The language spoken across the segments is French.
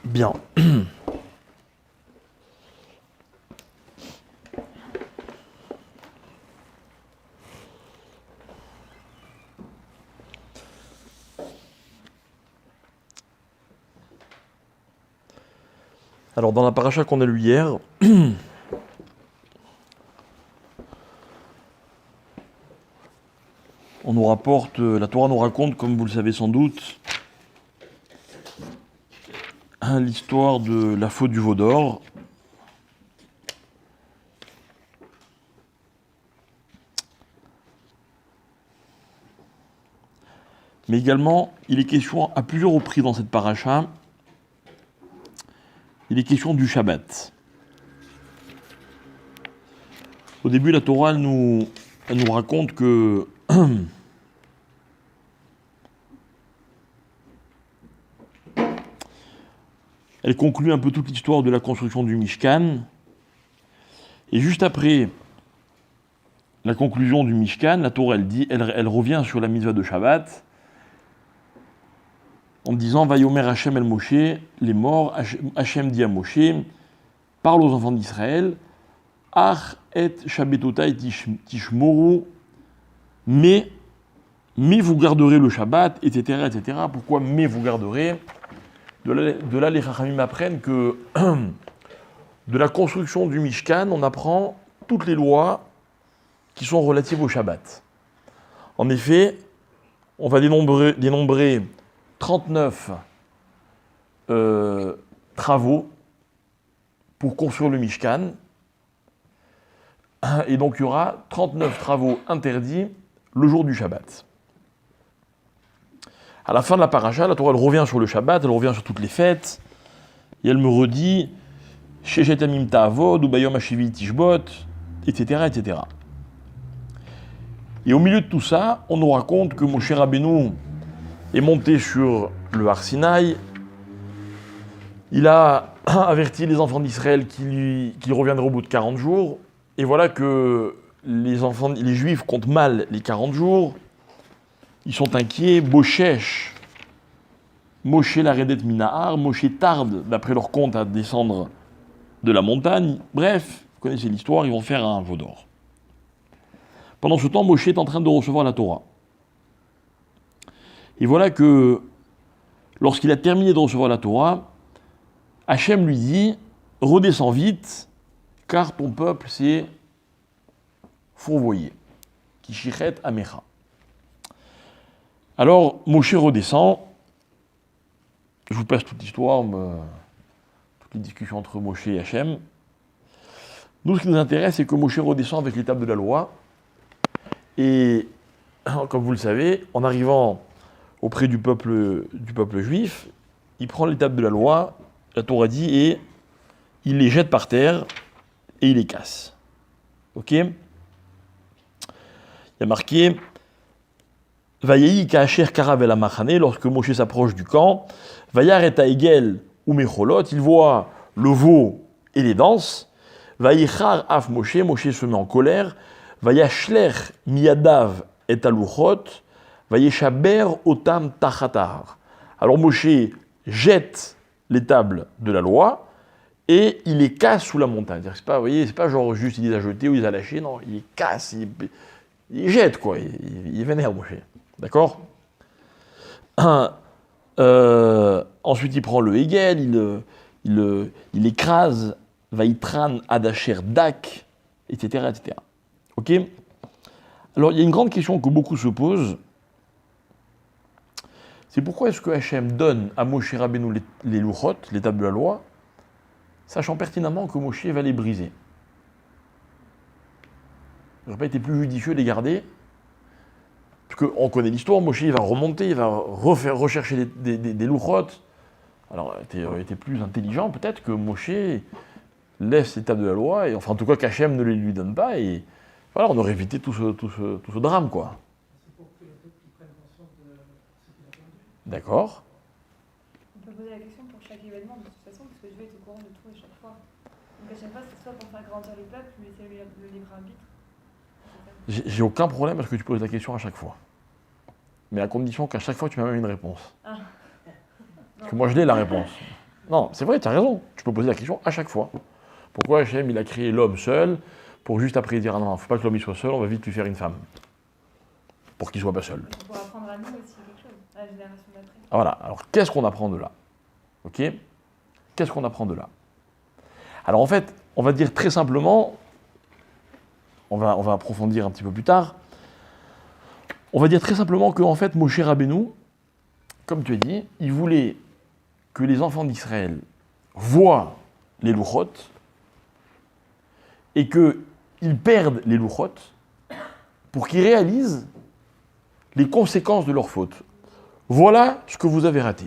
Bien. Alors, dans la paracha qu'on a lue hier, on nous rapporte, la Torah nous raconte, comme vous le savez sans doute, l'histoire de la faute du veau d'or. Mais également, il est question à plusieurs reprises dans cette paracha, il est question du Shabbat. Au début, la Torah elle nous raconte que elle conclut un peu toute l'histoire de la construction du Mishkan. Et juste après la conclusion du Mishkan, la Torah elle revient sur la mitzvah de Shabbat en disant Vayomer Hashem el Moshe, les morts, Hashem dit à Moshe, parle aux enfants d'Israël, Ach et Shabbatotai tishmoru, mais vous garderez le Shabbat, etc., etc. Pourquoi mais vous garderez? De là, les Chachamim apprennent que de la construction du Mishkan, on apprend toutes les lois qui sont relatives au Shabbat. En effet, on va dénombrer 39 travaux pour construire le Mishkan. Et donc il y aura 39 travaux interdits le jour du Shabbat. À la fin de la paracha, la Torah elle revient sur le Shabbat, elle revient sur toutes les fêtes, et elle me redit Shechet Yamim Ta'avod, ou Bayom Hashivi Tishbot, etc., etc. Et au milieu de tout ça, on nous raconte que Moshe Rabbeinu est monté sur le Har Sinaï, il a averti les enfants d'Israël qu'il reviendrait au bout de 40 jours, et voilà que les Juifs comptent mal les 40 jours, ils sont inquiets, Boshesh, Moshe l'aredet minahar, Moshe tarde, d'après leur compte, à descendre de la montagne. Bref, vous connaissez l'histoire, ils vont faire un veau d'or. Pendant ce temps, Moshe est en train de recevoir la Torah. Et voilà que, lorsqu'il a terminé de recevoir la Torah, Hachem lui dit « Redescends vite, car ton peuple s'est fourvoyé. » Kishichet amecha. Alors, Moshe redescend. Je vous passe toute l'histoire, toutes les discussions entre Moshe et Hachem. Nous, ce qui nous intéresse, c'est que Moshe redescend avec les tables de la loi. Et, comme vous le savez, en arrivant auprès du peuple juif, il prend les tables de la loi, la Torah dit, et il les jette par terre et il les casse. Ok? Il y a marqué Vayehi ka'asher karav el hamachane, lorsque Moshe s'approche du camp, Vayar et Aegel ou Mecholot, il voit le veau et les danses. Vayichar af Moshe, Moshe se met en colère. Vayashler miyadav et aluchot, Vayeshaber otam tachatar. Alors Moshe jette les tables de la loi et il les casse sous la montagne. C'est pas, vous voyez, c'est pas genre juste il les a jetés ou il les a lâchés, non, il les casse, il jette quoi, il est vénère Moshe. D'accord? Ensuite, il prend le Hegel, il écrase Vaitran Adacher Dak, etc., etc. Ok? Alors, il y a une grande question que beaucoup se posent. C'est pourquoi est-ce que Hachem donne à Moshe Rabbeinu les Luchot, les tables de la loi, sachant pertinemment que Moshe va les briser? Il n'aurait pas été plus judicieux de les garder? Parce qu'on connaît l'histoire, Moshe va remonter, il va rechercher des louchotes. Alors, il était plus intelligent peut-être que Moshe laisse les tables de la loi, et enfin en tout cas qu'Hachem ne les lui donne pas, et voilà, on aurait évité tout ce drame, quoi. C'est pour que le peuple prenne conscience de ce qu'il a perdu. D'accord. On peut poser la question pour chaque événement de toute façon, parce que Dieu est au courant de tout à chaque fois. Donc à chaque fois, c'est soit pour faire grandir le peuple, lui laisser le libre arbitre. J'ai aucun problème à ce que tu poses la question à chaque fois. Mais à condition qu'à chaque fois tu m'amènes une réponse. Ah. Parce que moi je l'ai la réponse. Non, c'est vrai, tu as raison. Tu peux poser la question à chaque fois. Pourquoi Hachem, il a créé l'homme seul, pour juste après dire, ah non, il ne faut pas que l'homme il soit seul, on va vite lui faire une femme. Pour qu'il ne soit pas seul. Pour apprendre à nous aussi quelque chose, à la génération d'après. Ah, voilà, alors qu'est-ce qu'on apprend de là? Ok? Qu'est-ce qu'on apprend de là? Alors en fait, on va dire très simplement, on va approfondir un petit peu plus tard, on va dire très simplement que en fait, Moshe Rabbeinu, comme tu as dit, il voulait que les enfants d'Israël voient les louchot et qu'ils perdent les louchot pour qu'ils réalisent les conséquences de leur faute. Voilà ce que vous avez raté.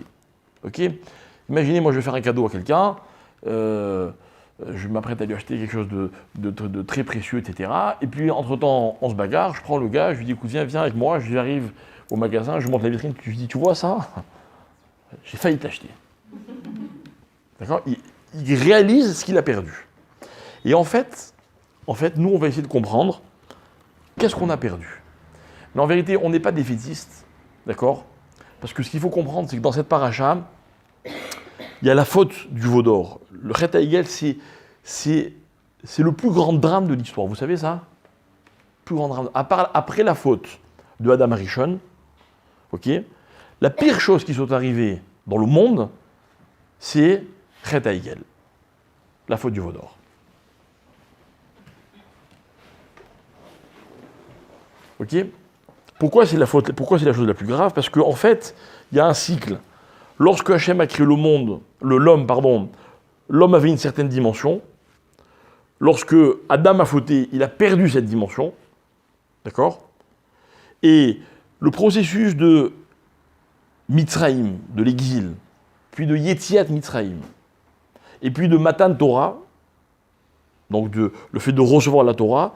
Ok? Imaginez, moi je vais faire un cadeau à quelqu'un, je m'apprête à lui acheter quelque chose de très précieux, etc. Et puis entre-temps, on se bagarre, je prends le gars, je lui dis, écoute, viens avec moi, j'arrive au magasin, je monte la vitrine, je lui dis, tu vois ça? J'ai failli t'acheter. D'accord? Il réalise ce qu'il a perdu. Et en fait, nous, on va essayer de comprendre qu'est-ce qu'on a perdu. Mais en vérité, on n'est pas défaitiste, d'accord? Parce que ce qu'il faut comprendre, c'est que dans cette paracha, il y a la faute du veau d'or. Le Chet HaEgel, c'est le plus grand drame de l'histoire. Vous savez ça? Plus grand drame. Après la faute de Adam Rishon, ok? La pire chose qui soit arrivée dans le monde, c'est Chet HaEgel, la faute du veau d'or. Ok? Pourquoi c'est la chose la plus grave? Parce qu'en fait, il y a un cycle. Lorsque Hachem a créé l'homme avait une certaine dimension. Lorsque Adam a fauté, il a perdu cette dimension. D'accord? Et le processus de Mitzraïm, de l'exil, puis de Yetziat Mitzraïm, et puis de Matan Torah, donc le fait de recevoir la Torah,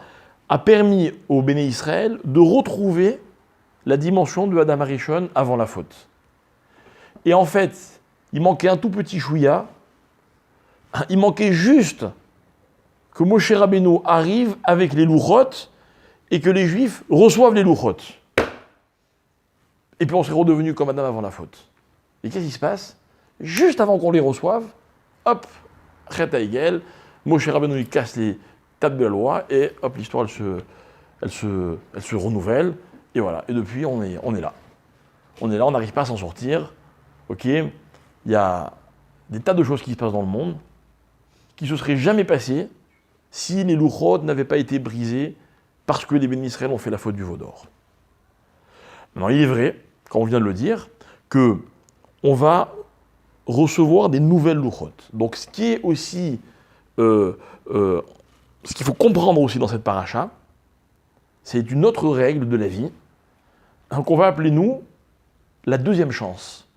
a permis au Béné Israël de retrouver la dimension de Adam Arishon avant la faute. Et en fait, il manquait un tout petit chouïa, il manquait juste que Moshe Rabbeinu arrive avec les louchot et que les Juifs reçoivent les louchot. Et puis on serait redevenu comme Adam avant la faute. Et qu'est-ce qui se passe? Juste avant qu'on les reçoive, hop, Chet HaEgel, Moshe Rabbeinu il casse les tables de la loi et hop, l'histoire elle se renouvelle. Et voilà. Et depuis, on est là. On est là, on n'arrive pas à s'en sortir. Ok? Il y a des tas de choses qui se passent dans le monde qui ne se seraient jamais passées si les louchot n'avaient pas été brisés parce que les bénis Israël ont fait la faute du veau d'or. Maintenant, il est vrai, comme on vient de le dire, que on va recevoir des nouvelles louchot. Donc, ce qui est aussi, ce qu'il faut comprendre aussi dans cette paracha, c'est une autre règle de la vie qu'on va appeler, nous, la deuxième chance.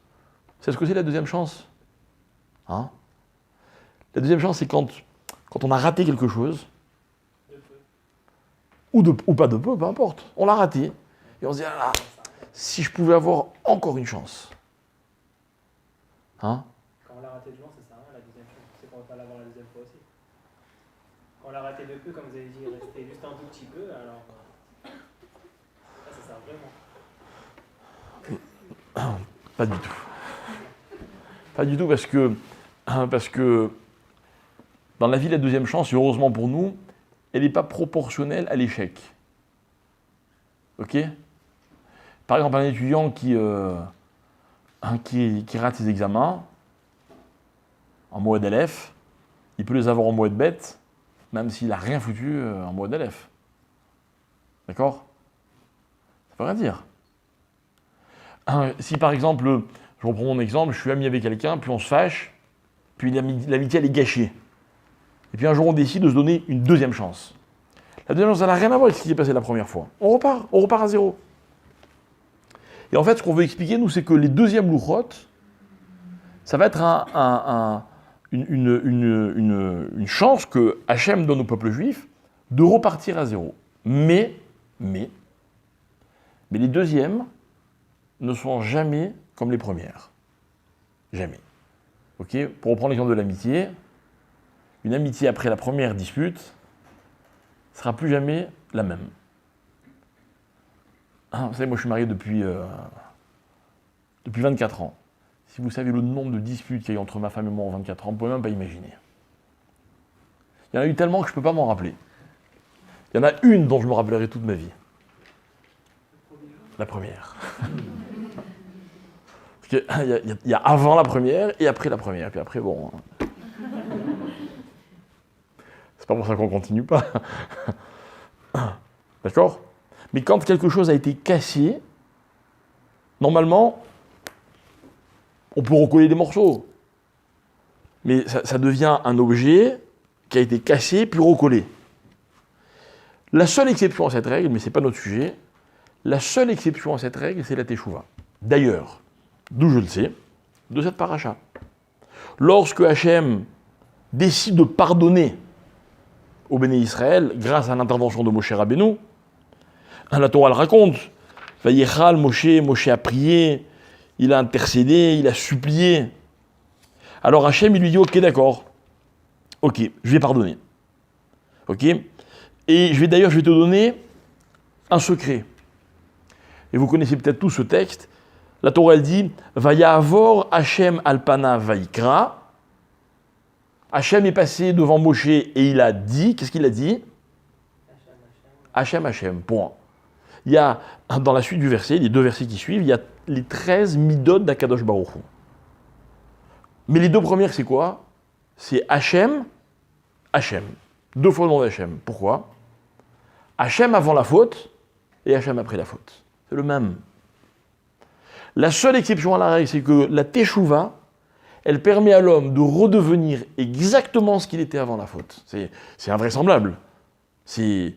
C'est ce que c'est la deuxième chance? Hein? La deuxième chance, c'est quand on a raté quelque chose, ou pas de peu, peu importe. On l'a raté, et on se dit, ah là, si je pouvais avoir encore une chance. Hein? Quand on l'a raté de loin, ça sert à rien la deuxième chose. C'est qu'on ne va pas l'avoir la deuxième fois aussi. Quand on l'a raté de peu, comme vous avez dit, il restait juste un tout petit peu, alors là, ça sert vraiment. Pas du tout. Pas du tout parce que dans la vie, la deuxième chance, heureusement pour nous, elle n'est pas proportionnelle à l'échec. Ok? Par exemple, un étudiant qui rate ses examens en Moed Aleph, il peut les avoir en Moed Bet, même s'il n'a rien foutu en Moed Aleph. D'accord? Ça veut rien dire. Si par exemple, je reprends mon exemple, je suis ami avec quelqu'un, puis on se fâche, puis l'amitié elle est gâchée. Et puis un jour on décide de se donner une deuxième chance. La deuxième chance, ça n'a rien à voir avec ce qui s'est passé la première fois. On repart à zéro. Et en fait, ce qu'on veut expliquer, nous, c'est que les deuxièmes louchot, ça va être une chance que Hachem donne au peuple juif de repartir à zéro. Mais les deuxièmes ne sont jamais comme les premières. Jamais. Ok? Pour reprendre l'exemple de l'amitié, une amitié après la première dispute ne sera plus jamais la même. Vous savez, moi je suis marié depuis 24 ans. Si vous savez le nombre de disputes qu'il y a eu entre ma femme et moi en 24 ans, vous ne pouvez même pas imaginer. Il y en a eu tellement que je ne peux pas m'en rappeler. Il y en a une dont je me rappellerai toute ma vie. La première. Parce qu'il y a avant la première et après la première. Puis après, bon... C'est pas pour ça qu'on continue pas. D'accord ? Mais quand quelque chose a été cassé, normalement, on peut recoller des morceaux. Mais ça devient un objet qui a été cassé puis recollé. La seule exception à cette règle, mais ce n'est pas notre sujet, la seule exception à cette règle, c'est la teshuva. D'ailleurs, d'où je le sais, de cette paracha. Lorsque Hachem décide de pardonner au Béné Israël, grâce à l'intervention de Moshe Rabbeinu, la Torah le raconte, Vayekhal Moshe a prié, il a intercédé, il a supplié. Alors Hachem, il lui dit, ok, d'accord, ok, je vais pardonner. Ok ? Et je vais te donner un secret. Et vous connaissez peut-être tout ce texte. La Torah, elle dit, Vayavor Hachem alpana vaikra. Hachem est passé devant Moshe et il a dit, qu'est-ce qu'il a dit ? Hachem, point. Il y a, dans la suite du verset, les 2 versets qui suivent, il y a les 13 midot d'Akadosh Baruch Hu. Mais les 2 premières, c'est quoi ? C'est Hachem. 2 fois le nom d'Hachem. Pourquoi ? Hachem avant la faute et Hachem après la faute. C'est le même. La seule exception à la règle, c'est que la teshuva, elle permet à l'homme de redevenir exactement ce qu'il était avant la faute. C'est invraisemblable. C'est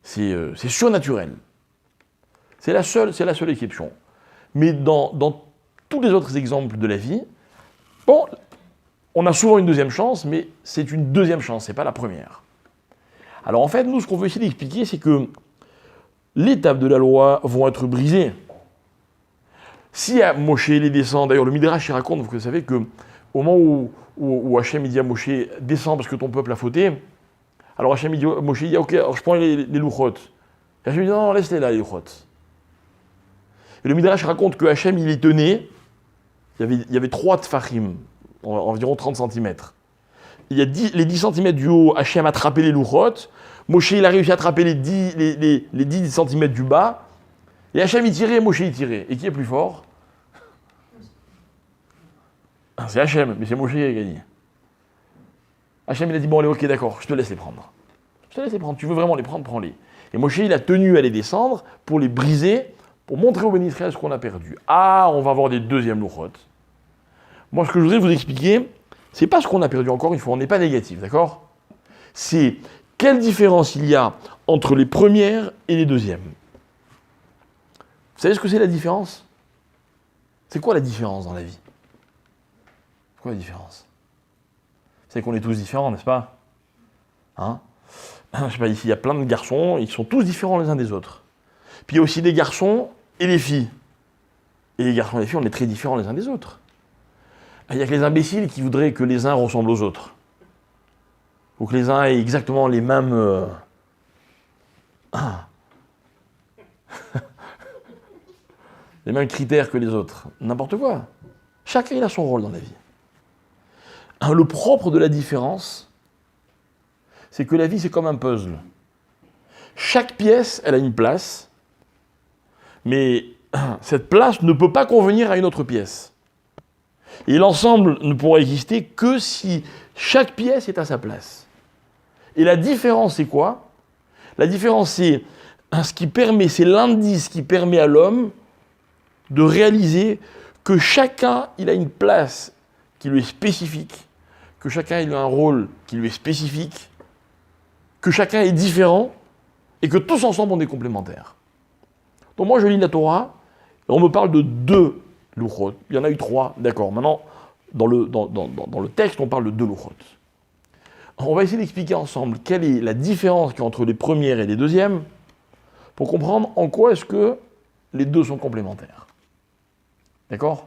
surnaturel. C'est la seule exception. Mais dans tous les autres exemples de la vie, bon, on a souvent une deuxième chance, mais c'est une deuxième chance, c'est pas la première. Alors en fait, nous, ce qu'on veut essayer d'expliquer, c'est que les tables de la loi vont être brisées. Si Moshe les descend, d'ailleurs le Midrash il raconte, vous savez que au moment où Hachem il dit à Moshe, descends parce que ton peuple a fauté, alors Hachem il dit, Moshe il dit, ok, alors je prends les louchot. Et Hachem dit, non, laisse-les là, les louchot. Et le Midrash raconte que Hachem il les tenait, il y avait 3 tfachim, environ 30 cm. Il y a les 10 cm du haut, Hachem a attrapé les louchot, Moshe il a réussi à attraper les 10 cm du bas, et Hachem il tirait, Moshe il tirait. Et qui est plus fort ? C'est Hachem, mais c'est Moshe qui a gagné. Hachem il a dit, bon allez, ok d'accord, je te laisse les prendre. Tu veux vraiment les prendre, prends-les. Et Moshe il a tenu à les descendre pour les briser, pour montrer aux Béni Israël ce qu'on a perdu. Ah, on va avoir des deuxièmes louchot. Moi ce que je voudrais vous expliquer, c'est pas ce qu'on a perdu, encore une fois, on n'est pas négatif, d'accord ? C'est quelle différence il y a entre les premières et les deuxièmes. Vous savez ce que c'est la différence ? C'est quoi la différence dans la vie ? C'est quoi la différence ? C'est qu'on est tous différents, n'est-ce pas ? Hein ? Je sais pas, ici il y a plein de garçons, ils sont tous différents les uns des autres. Puis il y a aussi des garçons et les filles. Et les garçons et les filles, on est très différents les uns des autres. Il n'y a que les imbéciles qui voudraient que les uns ressemblent aux autres. Ou que les uns aient exactement les mêmes... les mêmes critères que les autres. N'importe quoi. Chacun il a son rôle dans la vie. Le propre de la différence, c'est que la vie, c'est comme un puzzle. Chaque pièce, elle a une place, mais cette place ne peut pas convenir à une autre pièce. Et l'ensemble ne pourra exister que si chaque pièce est à sa place. Et la différence, c'est quoi ? La différence, c'est c'est l'indice qui permet à l'homme de réaliser que chacun, il a une place qui lui est spécifique, que chacun, il a un rôle qui lui est spécifique, que chacun est différent, et que tous ensemble, on est complémentaires. Donc moi, je lis la Torah, et on me parle de 2 louchot. Il y en a eu 3, d'accord. Maintenant, dans le texte, on parle de 2 louchot. On va essayer d'expliquer ensemble quelle est la différence qu'il y a entre les premières et les deuxièmes, pour comprendre en quoi est-ce que les 2 sont complémentaires. D'accord ?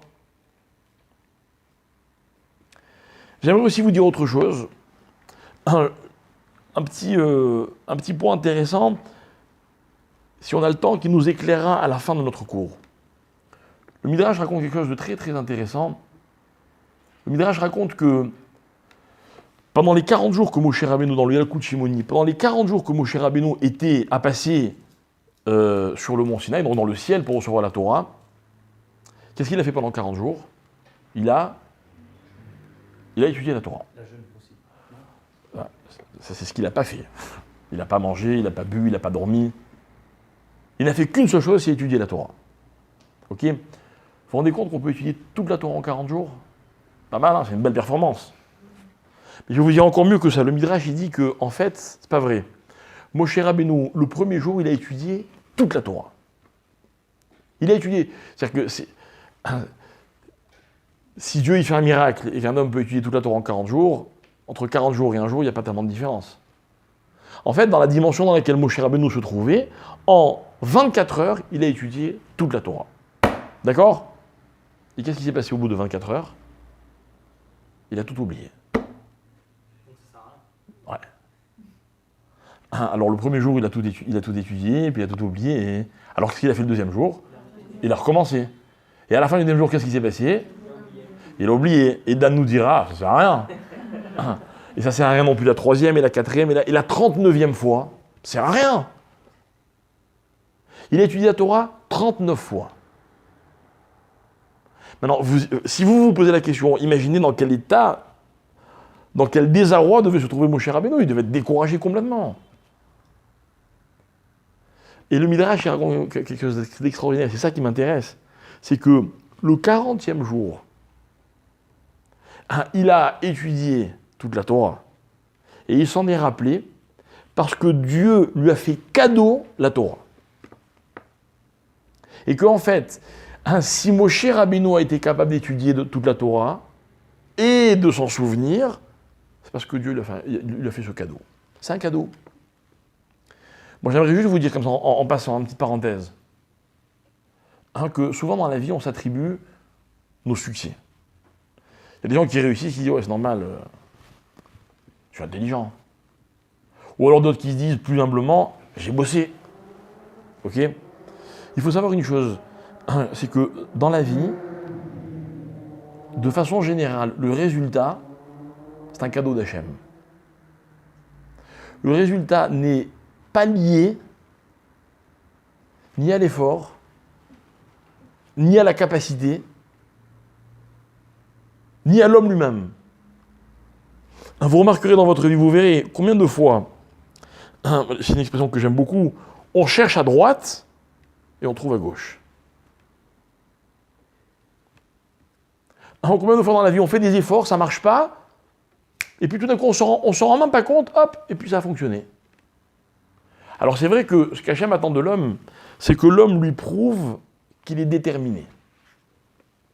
J'aimerais aussi vous dire autre chose. Un petit point intéressant, si on a le temps, qui nous éclairera à la fin de notre cours. Le Midrash raconte quelque chose de très très intéressant. Le Midrash raconte que pendant les 40 jours que Moshe Rabbeinu, dans le Yalkut Shimoni, pendant les 40 jours que Moshe Rabbeinu était à passer sur le mont Sinaï, donc dans le ciel pour recevoir la Torah, qu'est-ce qu'il a fait pendant 40 jours? Il a étudié la Torah. La jeûne aussi. Voilà. Ça, c'est ce qu'il n'a pas fait. Il n'a pas mangé, il n'a pas bu, il n'a pas dormi. Il n'a fait qu'une seule chose, c'est étudier la Torah. Ok? Vous vous rendez compte qu'on peut étudier toute la Torah en 40 jours? Pas mal, hein, c'est une belle performance. Mais je vais vous dire encore mieux que ça. Le Midrash, il dit que, en fait, c'est pas vrai. Moshe Rabbeinu, le premier jour, il a étudié toute la Torah. Il a étudié. C'est-à-dire que si Dieu il fait un miracle et qu'un homme peut étudier toute la Torah en 40 jours, entre 40 jours et un jour, il n'y a pas tellement de différence. En fait, dans la dimension dans laquelle Moshe Rabbeinu se trouvait, en 24 heures, il a étudié toute la Torah. D'accord? Et qu'est-ce qui s'est passé au bout de 24 heures? Il a tout oublié. Donc ça sert à rien. Ouais. Alors le premier jour, il a tout étudié, puis il a tout oublié. Alors qu'est-ce qu'il a fait le deuxième jour? Il a recommencé. Et à la fin du deuxième jour, qu'est-ce qui s'est passé? Il a oublié. Et Dan nous dira, ça sert à rien. Et ça sert à rien non plus la troisième et la quatrième et la 39e fois. Ça sert à rien. Il a étudié la Torah 39 fois. Maintenant, si vous vous posez la question, imaginez dans quel état, dans quel désarroi devait se trouver Moshe Rabbeinu. Il devait être découragé complètement. Et le Midrash, il raconte quelque chose d'extraordinaire. C'est ça qui m'intéresse. C'est que le 40e jour, il a étudié toute la Torah. Et il s'en est rappelé parce que Dieu lui a fait cadeau la Torah. Et qu'en fait, si Moshe Rabbeinu a été capable d'étudier toute la Torah et de s'en souvenir, c'est parce que Dieu lui a fait ce cadeau. C'est un cadeau. Moi, j'aimerais juste vous dire comme ça, en passant, une petite parenthèse, que souvent dans la vie, on s'attribue nos succès. Il y a des gens qui réussissent, qui disent « ouais, c'est normal, je suis intelligent ». Ou alors d'autres qui se disent plus humblement « j'ai bossé ». Ok ? Il faut savoir une chose, c'est que dans la vie, de façon générale, le résultat, c'est un cadeau d'Hachem. Le résultat n'est pas lié ni à l'effort, ni à la capacité, ni à l'homme lui-même. Vous remarquerez dans votre vie, vous verrez combien de fois, c'est une expression que j'aime beaucoup, on cherche à droite et on trouve à gauche. Combien de fois dans la vie on fait des efforts, ça ne marche pas, et puis tout d'un coup on s'en rend même pas compte, hop, et puis ça a fonctionné. Alors c'est vrai que ce qu'Hachem attend de l'homme, c'est que l'homme lui prouve qu'il est déterminé.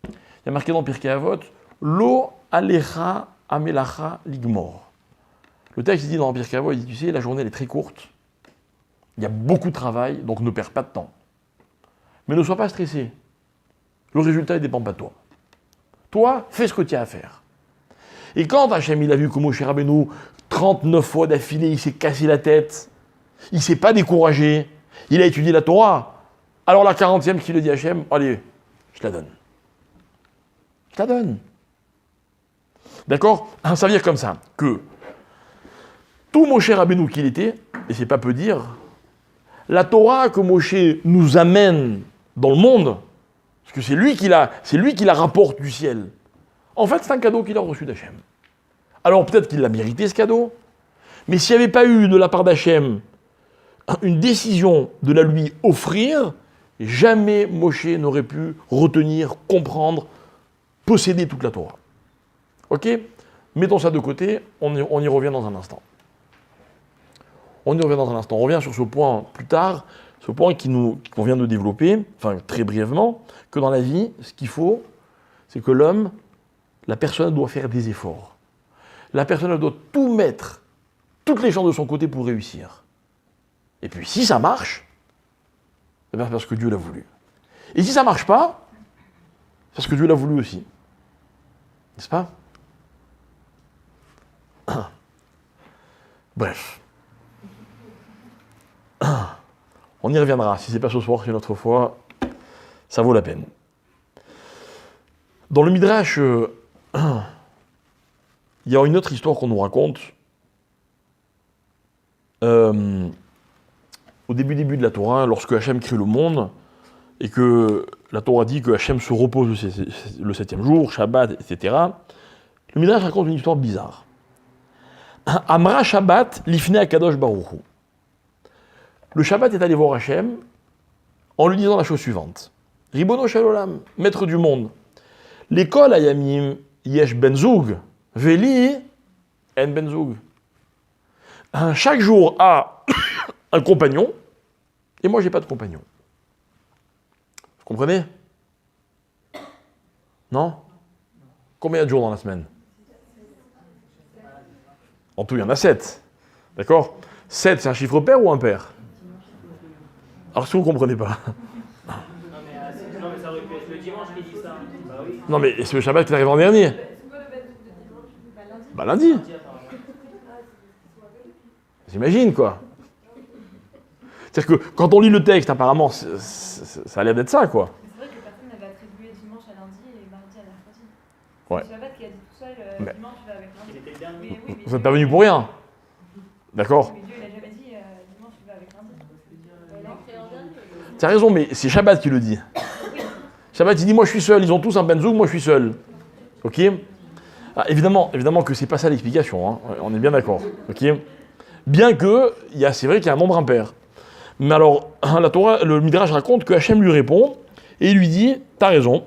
Il y a marqué dans Pirkei Avot, Lo alecha amelacha ligmor. Le texte dit dans Pirkei Avot, il dit, tu sais, la journée elle est très courte, il y a beaucoup de travail, donc ne perds pas de temps. Mais ne sois pas stressé. Le résultat ne dépend pas de toi. Toi, fais ce que tu as à faire. Et quand Hachem il a vu que Moshe Rabbeinu, 39 fois d'affilée, il s'est cassé la tête, il ne s'est pas découragé, il a étudié la Torah, alors la 40e qu'il a dit à Hachem, allez, je te la donne. Je te la donne. D'accord? Ça veut dire comme ça, que tout Moshe Rabbeinu qu'il était, et c'est pas peu dire, la Torah que Moshe nous amène dans le monde, parce que c'est lui qui la rapporte du ciel. En fait, c'est un cadeau qu'il a reçu d'Hachem. Alors peut-être qu'il l'a mérité ce cadeau, mais s'il n'y avait pas eu de la part d'Hachem une décision de la lui offrir, jamais Moshe n'aurait pu retenir, comprendre, posséder toute la Torah. Ok? Mettons ça de côté, on y revient dans un instant. On revient sur ce point plus tard, ce point qu'on vient de développer, enfin très brièvement, que dans la vie, ce qu'il faut, c'est que l'homme, la personne doit faire des efforts. La personne doit tout mettre, toutes les chances de son côté pour réussir. Et puis si ça marche, c'est parce que Dieu l'a voulu. Et si ça ne marche pas, c'est parce que Dieu l'a voulu aussi. N'est-ce pas? Bref. On y reviendra. Si ce n'est pas ce soir, c'est une autre fois. Ça vaut la peine. Dans le Midrash il y a une autre histoire qu'on nous raconte. Au début de la Torah, lorsque Hachem crée le monde, et que la Torah dit que Hachem se repose le 7e jour, Shabbat, etc., le Midrash raconte une histoire bizarre. Amra Shabbat lifne akadosh baruch hu. Le Shabbat est allé voir Hachem en lui disant la chose suivante. Ribono shel olam, maître du monde, l'école ayamim yesh ben zoug, veli en ben zoug. Chaque jour a un compagnon, et moi j'ai pas de compagnon. Vous comprenez? Non? Combien de jours dans la semaine? En tout, il y en a 7. D'accord? 7, c'est un chiffre pair ou impair? Alors si vous ne comprenez pas. Non, mais ça aurait pu être le dimanche qui dit ça. Bah oui. Non, mais c'est le Shabbat qui est arrivé en dernier. Bah lundi. J'imagine, quoi. C'est-à-dire que quand on lit le texte, apparemment, ça a l'air d'être ça, quoi. C'est vrai que personne n'avait attribué dimanche à lundi et mardi à mercredi. Ouais. C'est Shabbat qui a dit tout seul, Mais- dimanche tu vas avec Il lundi. était le dernier. Mais oui, mais Vous n'êtes pas venu pour rien. D'accord? Mais Dieu il a jamais dit dimanche tu vas avec lundi. Tu as raison, mais c'est Shabbat qui le dit. Shabbat, il dit, moi je suis seul, ils ont tous un benzoug, moi je suis seul. Ok? Ah, évidemment que c'est pas ça l'explication, hein. On est bien d'accord. Ok? Bien que, c'est vrai qu'il y a un nombre impair. Mais alors, la Torah, le Midrash raconte que Hachem lui répond, et il lui dit, t'as raison.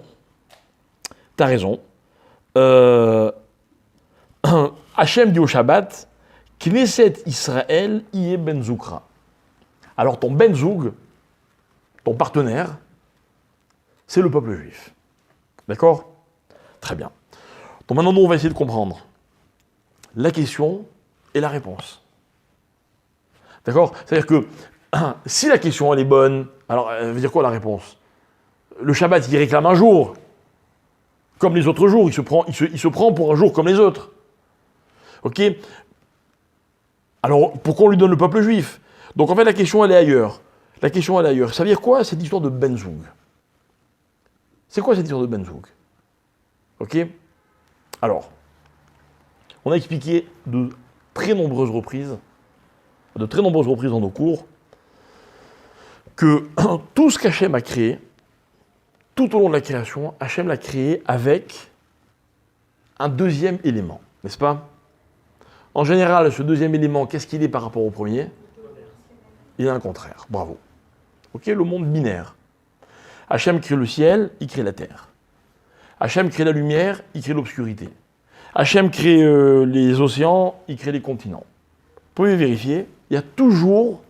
Hachem dit au Shabbat, Knesset Israël y est benzoukra. Alors ton benzoug, ton partenaire, c'est le peuple juif. D'accord? Très bien. Donc maintenant, nous, on va essayer de comprendre la question et la réponse. D'accord? C'est-à-dire que si la question, elle est bonne, alors elle veut dire quoi la réponse? Le Shabbat, il réclame un jour, comme les autres jours. Il se prend pour un jour comme les autres. Ok? Alors, pourquoi on lui donne le peuple juif? Donc en fait, la question, elle est ailleurs. Ça veut dire quoi, cette histoire de benzoug? C'est quoi cette histoire de benzoug? Ok? Alors, on a expliqué de très nombreuses reprises dans nos cours, que tout ce qu'Hachem a créé, tout au long de la création, Hachem l'a créé avec un deuxième élément, n'est-ce pas? En général, ce deuxième élément, qu'est-ce qu'il est par rapport au premier? Il est un contraire. Bravo. Ok, le monde binaire. Hachem crée le ciel, il crée la terre. Hachem crée la lumière, il crée l'obscurité. Hachem crée les océans, il crée les continents. Vous pouvez vérifier, il y a toujours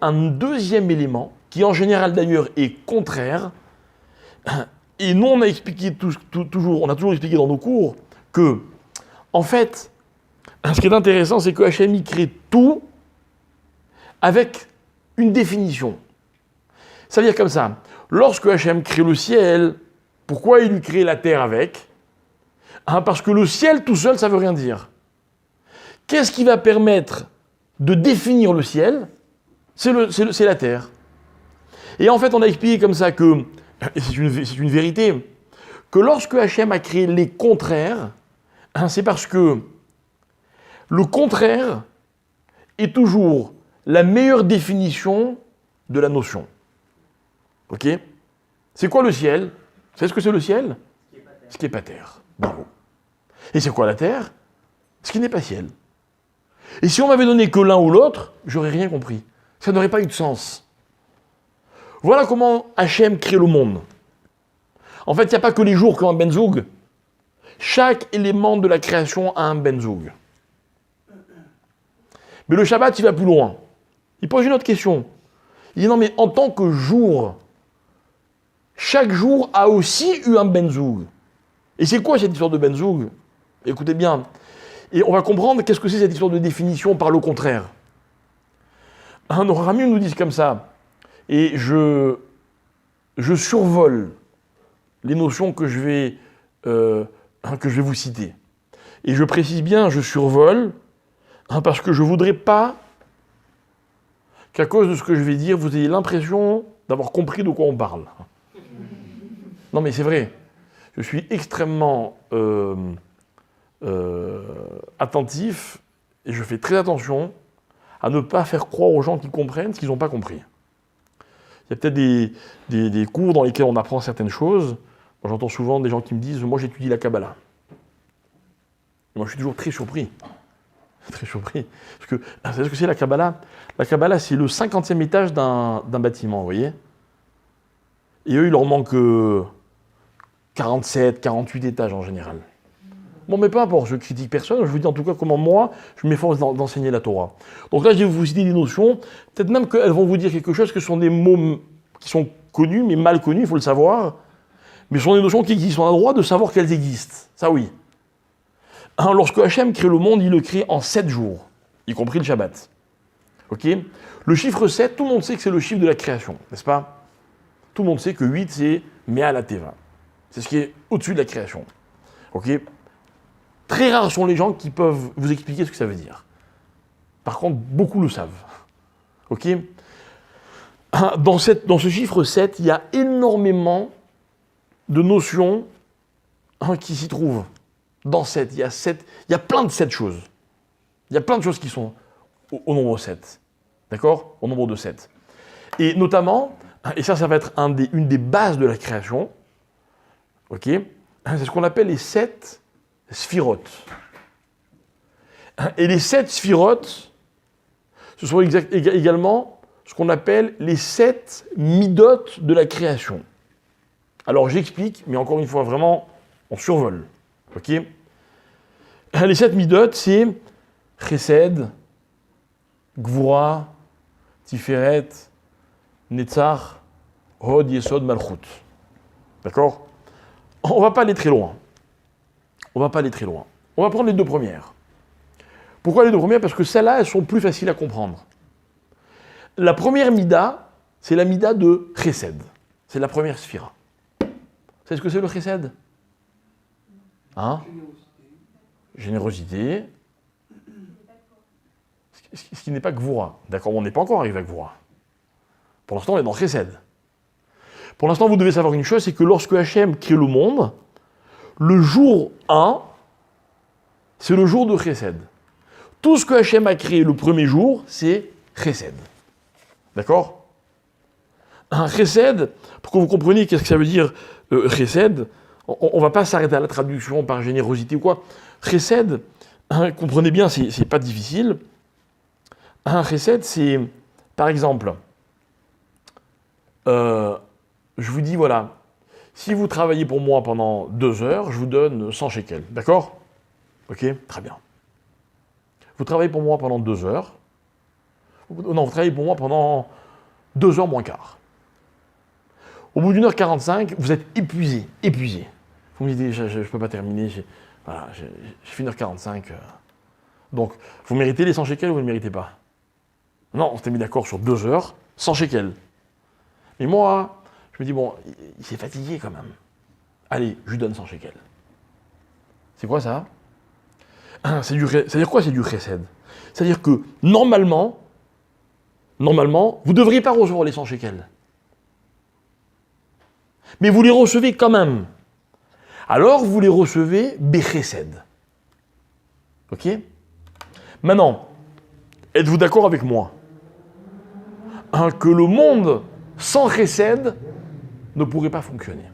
un deuxième élément qui, en général d'ailleurs, est contraire. Et nous, on a toujours expliqué dans nos cours que, en fait, ce qui est intéressant, c'est que Hachem il crée tout avec une définition. Ça veut dire comme ça, lorsque Hachem crée le ciel, pourquoi il lui crée la terre avec? Parce que le ciel tout seul, ça ne veut rien dire. Qu'est-ce qui va permettre de définir le ciel? C'est la terre. Et en fait, on a expliqué comme ça que, et c'est une vérité, que lorsque Hachem a créé les contraires, c'est parce que le contraire est toujours la meilleure définition de la notion. Ok? C'est quoi le ciel? Vous savez ce que c'est le ciel? Ce qui n'est pas terre. Bravo. Et c'est quoi la terre? Ce qui n'est pas ciel. Et si on m'avait donné que l'un ou l'autre, j'aurais rien compris. Ça n'aurait pas eu de sens. Voilà comment Hachem crée le monde. En fait, il n'y a pas que les jours qui ont un benzoug. Chaque élément de la création a un benzoug. Mais le Shabbat, il va plus loin. Il pose une autre question. Il dit non, mais en tant que jour, chaque jour a aussi eu un benzoug. Et c'est quoi cette histoire de benzoug? Écoutez bien. Et on va comprendre qu'est-ce que c'est cette histoire de définition par le contraire. Nos Ramim nous disent comme ça. Et je survole les notions que je vais vous citer. Et je précise bien, je survole, parce que je ne voudrais pas qu'à cause de ce que je vais dire, vous ayez l'impression d'avoir compris de quoi on parle. Non mais c'est vrai, je suis extrêmement attentif et je fais très attention à ne pas faire croire aux gens qui comprennent ce qu'ils n'ont pas compris. Il y a peut-être des cours dans lesquels on apprend certaines choses. Moi, j'entends souvent des gens qui me disent « moi j'étudie la Kabbalah ». Moi je suis toujours très surpris. Très surpris. Parce que, vous savez ce que c'est la Kabbalah? La Kabbalah, c'est le 50e étage d'un bâtiment, vous voyez? Et eux, il leur manque 47, 48 étages en général. Bon, mais peu importe, je critique personne, je vous dis en tout cas comment moi, je m'efforce d'enseigner la Torah. Donc là, je vais vous citer des notions, peut-être même qu'elles vont vous dire quelque chose, que ce sont des mots qui sont connus, mais mal connus, il faut le savoir. Mais ce sont des notions qui existent, on a le droit de savoir qu'elles existent. Ça oui. Lorsque Hachem crée le monde, il le crée en 7 jours, y compris le Shabbat. Ok? Le chiffre 7, tout le monde sait que c'est le chiffre de la création, n'est-ce pas? Tout le monde sait que 8, c'est Me'al Teva. C'est ce qui est au-dessus de la création. Ok? Très rares sont les gens qui peuvent vous expliquer ce que ça veut dire. Par contre, beaucoup le savent. Ok? Dans ce chiffre 7, il y a énormément de notions qui s'y trouvent. Dans 7, il y a plein de 7 choses. Il y a plein de choses qui sont au nombre 7. D'accord? Au nombre de 7. Et notamment, et ça va être une des bases de la création, ok? C'est ce qu'on appelle les 7 sphirotes. Et les 7 sphirotes, ce sont également ce qu'on appelle les 7 midotes de la création. Alors j'explique, mais encore une fois, vraiment, on survole. Ok? Les 7 midotes, c'est Chesed, Gvura, Tiferet, Netzach, Hod, Yesod, Malchut. D'accord? On ne va pas aller très loin. On va prendre les 2 premières. Pourquoi les 2 premières? Parce que celles-là, elles sont plus faciles à comprendre. La première mida, c'est la mida de Chesed. C'est la première sphira. Vous savez ce que c'est le Chesed? Hein? Générosité. Ce qui n'est pas Gvura. D'accord, on n'est pas encore arrivé à Gvura. Pour l'instant, on est dans Chesed. Pour l'instant, vous devez savoir une chose, c'est que lorsque Hachem crée le monde, le jour 1, c'est le jour de Chesed. Tout ce que Hachem a créé le premier jour, c'est Chesed. D'accord? Un Chesed, pour que vous compreniez qu'est-ce que ça veut dire Chesed, on ne va pas s'arrêter à la traduction par générosité ou quoi. Chesed, comprenez bien, c'est pas difficile. Un Chesed, c'est, par exemple, je vous dis, voilà, si vous travaillez pour moi pendant 2 heures, je vous donne 100 shekels. D'accord? Ok? Très bien. Vous travaillez pour moi pendant 2 heures. Non, vous travaillez pour moi pendant 2 heures moins quart. Au bout d'1 heure 45, vous êtes épuisé. Vous me dites, je ne peux pas terminer, j'ai fait 1 heure 45. Donc, vous méritez les 100 shekels ou vous ne le méritez pas? Non, on s'était mis d'accord sur 2 heures, 100 shekels. Mais moi, je me dis, bon, il s'est fatigué quand même. Allez, je lui donne 100 shekels. C'est quoi ça? C'est-à-dire quoi, c'est du chesed? C'est-à-dire que, normalement, vous ne devriez pas recevoir les 100 shekels. Mais vous les recevez quand même. Alors, vous les recevez bechesed. Ok? Maintenant, êtes-vous d'accord avec moi que le monde sans chesed ne pourrait pas fonctionner?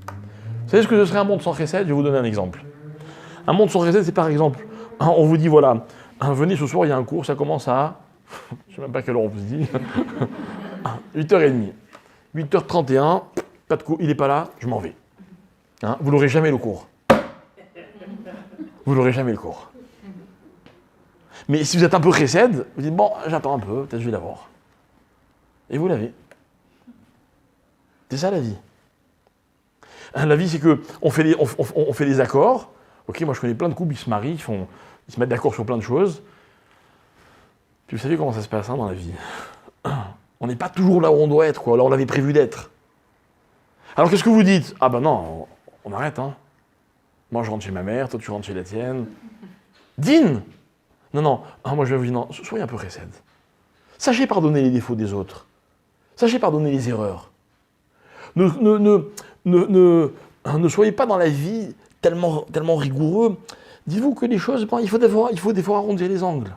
Vous savez ce que ce serait un monde sans chesed? Je vais vous donner un exemple. Un monde sans chesed, c'est par exemple, on vous dit, voilà, venez ce soir, il y a un cours, ça commence à, je ne sais même pas quelle heure on vous dit, 8h30. 8h31, pas de cours, il n'est pas là, je m'en vais. Hein, vous n'aurez jamais le cours. Vous n'aurez jamais le cours. Mais si vous êtes un peu chesed, vous dites, bon, j'attends un peu, peut-être je vais l'avoir. Et vous l'avez. C'est ça la vie. La vie, c'est qu'on fait des accords. Ok, moi je connais plein de couples, ils se marient, ils se mettent d'accord sur plein de choses. Puis vous savez comment ça se passe dans la vie. On n'est pas toujours là où on doit être, quoi. Là on avait prévu d'être. Alors qu'est-ce que vous dites? Ah ben non, on arrête, hein. Moi je rentre chez ma mère, toi tu rentres chez la tienne. Dîne! Non, moi je vais vous dire, non, soyez un peu chesed. Sachez pardonner les défauts des autres. Sachez pardonner les erreurs. Ne soyez pas dans la vie tellement rigoureux. Dites-vous que les choses, il faut des fois arrondir les angles.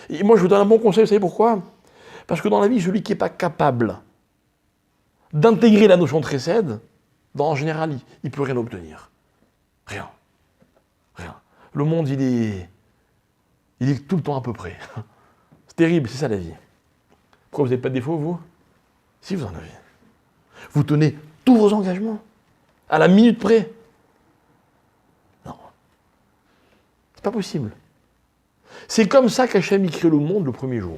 Et moi, je vous donne un bon conseil, vous savez pourquoi? Parce que dans la vie, celui qui n'est pas capable d'intégrer la notion de chesed, en général, il ne peut rien obtenir. Rien. Rien. Le monde, il est tout le temps à peu près. C'est terrible, c'est ça la vie. Pourquoi vous n'avez pas de défaut, vous? Si, vous en avez. Vous tenez tous vos engagements, à la minute près. Non. C'est pas possible. C'est comme ça qu'Hachem y crée le monde le premier jour.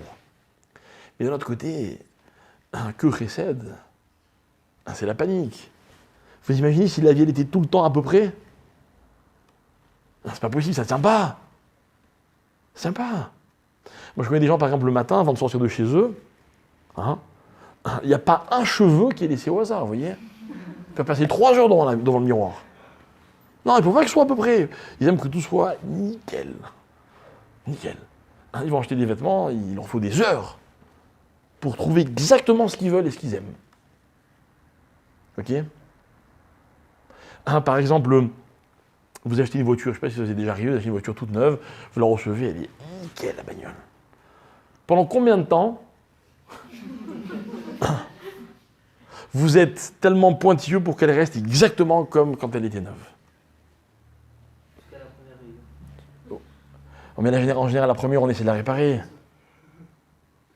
Mais d'un autre côté, que chesed, c'est la panique. Vous imaginez si la vie elle était tout le temps à peu près? C'est pas possible, ça ne tient pas. Ça tient pas. Moi, je connais des gens, par exemple, le matin, avant de sortir de chez eux, il n'y a pas un cheveu qui est laissé au hasard, vous voyez? Ils peuvent passer 3 heures devant le miroir. Non, il ne faut pas que ce soit à peu près. Ils aiment que tout soit nickel. Nickel. Ils vont acheter des vêtements, il leur faut des heures pour trouver exactement ce qu'ils veulent et ce qu'ils aiment. Ok? Par exemple, vous achetez une voiture, je ne sais pas si ça vous est déjà arrivé, vous achetez une voiture toute neuve, vous la recevez, elle est nickel, la bagnole. Pendant combien de temps vous êtes tellement pointilleux pour qu'elle reste exactement comme quand elle était neuve? Jusqu'à la première vie. Oh, mais en général, la première, on essaie de la réparer.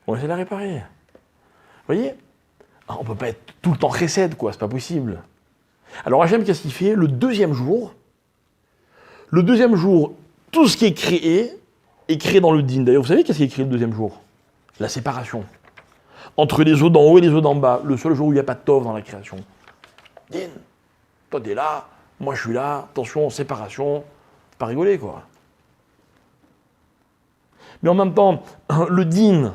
On essaie de la réparer. Vous voyez? On ne peut pas être tout le temps chesed, quoi, c'est pas possible. Alors Hachem, qu'est-ce qu'il fait? Le deuxième jour, tout ce qui est créé dans le din. D'ailleurs, vous savez qu'est-ce qui est créé le deuxième jour? La séparation. Entre les eaux d'en haut et les eaux d'en bas. Le seul jour où il n'y a pas de tov dans la création. Din. Toi, t'es là, moi je suis là, attention, séparation. C'est pas rigoler, quoi. Mais en même temps, le din,